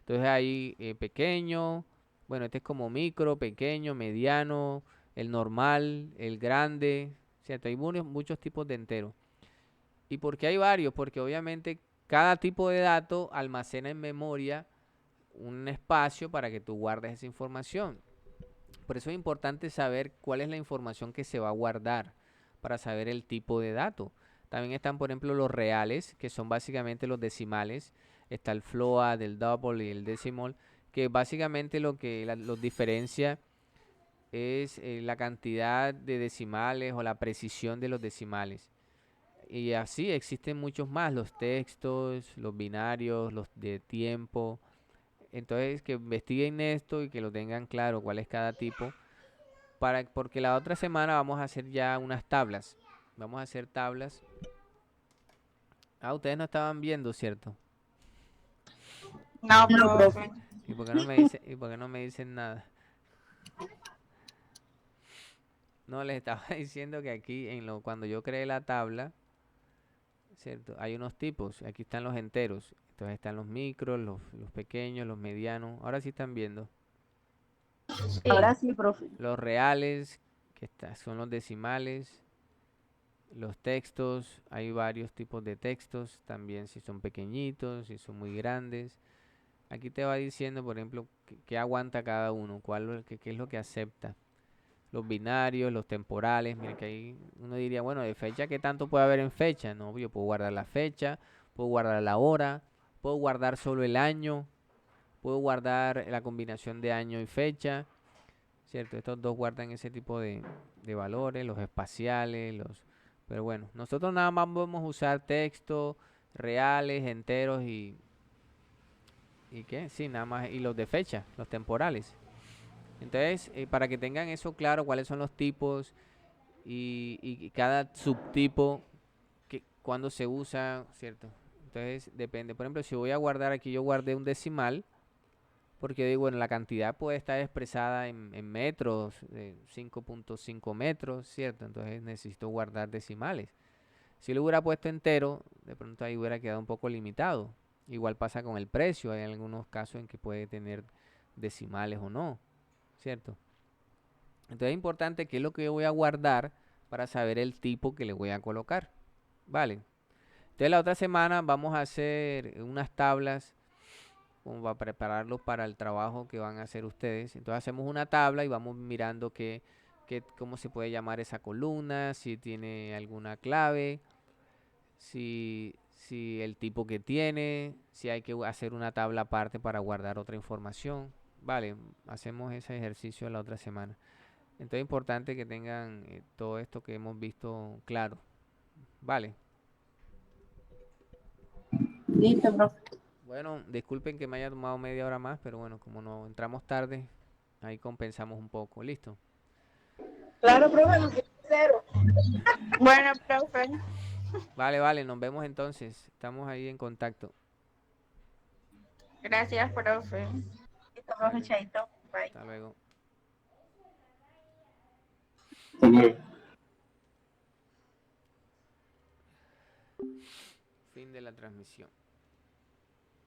Entonces, hay pequeño. Bueno, este es como micro, pequeño, mediano, el normal, el grande. ¿Cierto? Hay muchos tipos de enteros. ¿Y por qué hay varios? Porque obviamente cada tipo de dato almacena en memoria un espacio para que tú guardes esa información. Por eso es importante saber cuál es la información que se va a guardar para saber el tipo de dato. También están, por ejemplo, los reales, que son básicamente los decimales. Está el float, el double y el decimal, que básicamente lo que los diferencia es la cantidad de decimales o la precisión de los decimales. Y así existen muchos más, los textos, los binarios, los de tiempo. Entonces, que investiguen esto y que lo tengan claro cuál es cada tipo. Porque la otra semana vamos a hacer ya unas tablas. Vamos a hacer tablas. Ah, ustedes no estaban viendo, ¿cierto? No, No, profe. profe. ¿Y por qué no me dicen nada? No, les estaba diciendo que aquí, cuando yo creé la tabla, ¿cierto? Hay unos tipos. Aquí están los enteros. Entonces están los micros, los pequeños, los medianos. Ahora sí están viendo. Ahora sí, profe. Los reales, son los decimales. Los textos, hay varios tipos de textos. También si son pequeñitos, si son muy grandes. Aquí te va diciendo, por ejemplo, qué aguanta cada uno, qué es lo que acepta. Los binarios, los temporales. Mira que ahí uno diría, bueno, de fecha, ¿qué tanto puede haber en fecha? No, yo puedo guardar la fecha, puedo guardar la hora, puedo guardar solo el año, puedo guardar la combinación de año y fecha, ¿cierto? Estos dos guardan ese tipo de valores, los espaciales, pero bueno, nosotros nada más podemos usar texto, reales, enteros y ¿qué? Sí, nada más, y los de fecha, los temporales. Entonces, para que tengan eso claro, cuáles son los tipos y cada subtipo, cuándo se usa, ¿cierto? Entonces depende. Por ejemplo, si voy a guardar aquí, yo guardé un decimal, porque digo, bueno, la cantidad puede estar expresada en metros, 5.5 metros, ¿cierto? Entonces necesito guardar decimales. Si lo hubiera puesto entero, de pronto ahí hubiera quedado un poco limitado. Igual pasa con el precio, hay algunos casos en que puede tener decimales o no, ¿cierto? Entonces es importante qué es lo que yo voy a guardar para saber el tipo que le voy a colocar, ¿vale? Entonces la otra semana vamos a hacer unas tablas como para prepararlos para el trabajo que van a hacer ustedes. Entonces hacemos una tabla y vamos mirando cómo se puede llamar esa columna, si tiene alguna clave, si el tipo que tiene, si hay que hacer una tabla aparte para guardar otra información. Vale, hacemos ese ejercicio la otra semana. Entonces es importante que tengan todo esto que hemos visto claro. Vale. Listo, profe. Bueno, disculpen que me haya tomado media hora más, pero bueno, como no entramos tarde, ahí compensamos un poco. ¿Listo? Claro, profe, no tiene cero. Bueno, profe, Vale, vale, nos vemos entonces. Estamos ahí en contacto. gracias, profe. Listo, profe, Vale, chaito. Bye. hasta luego. Hasta luego. Fin de la transmisión.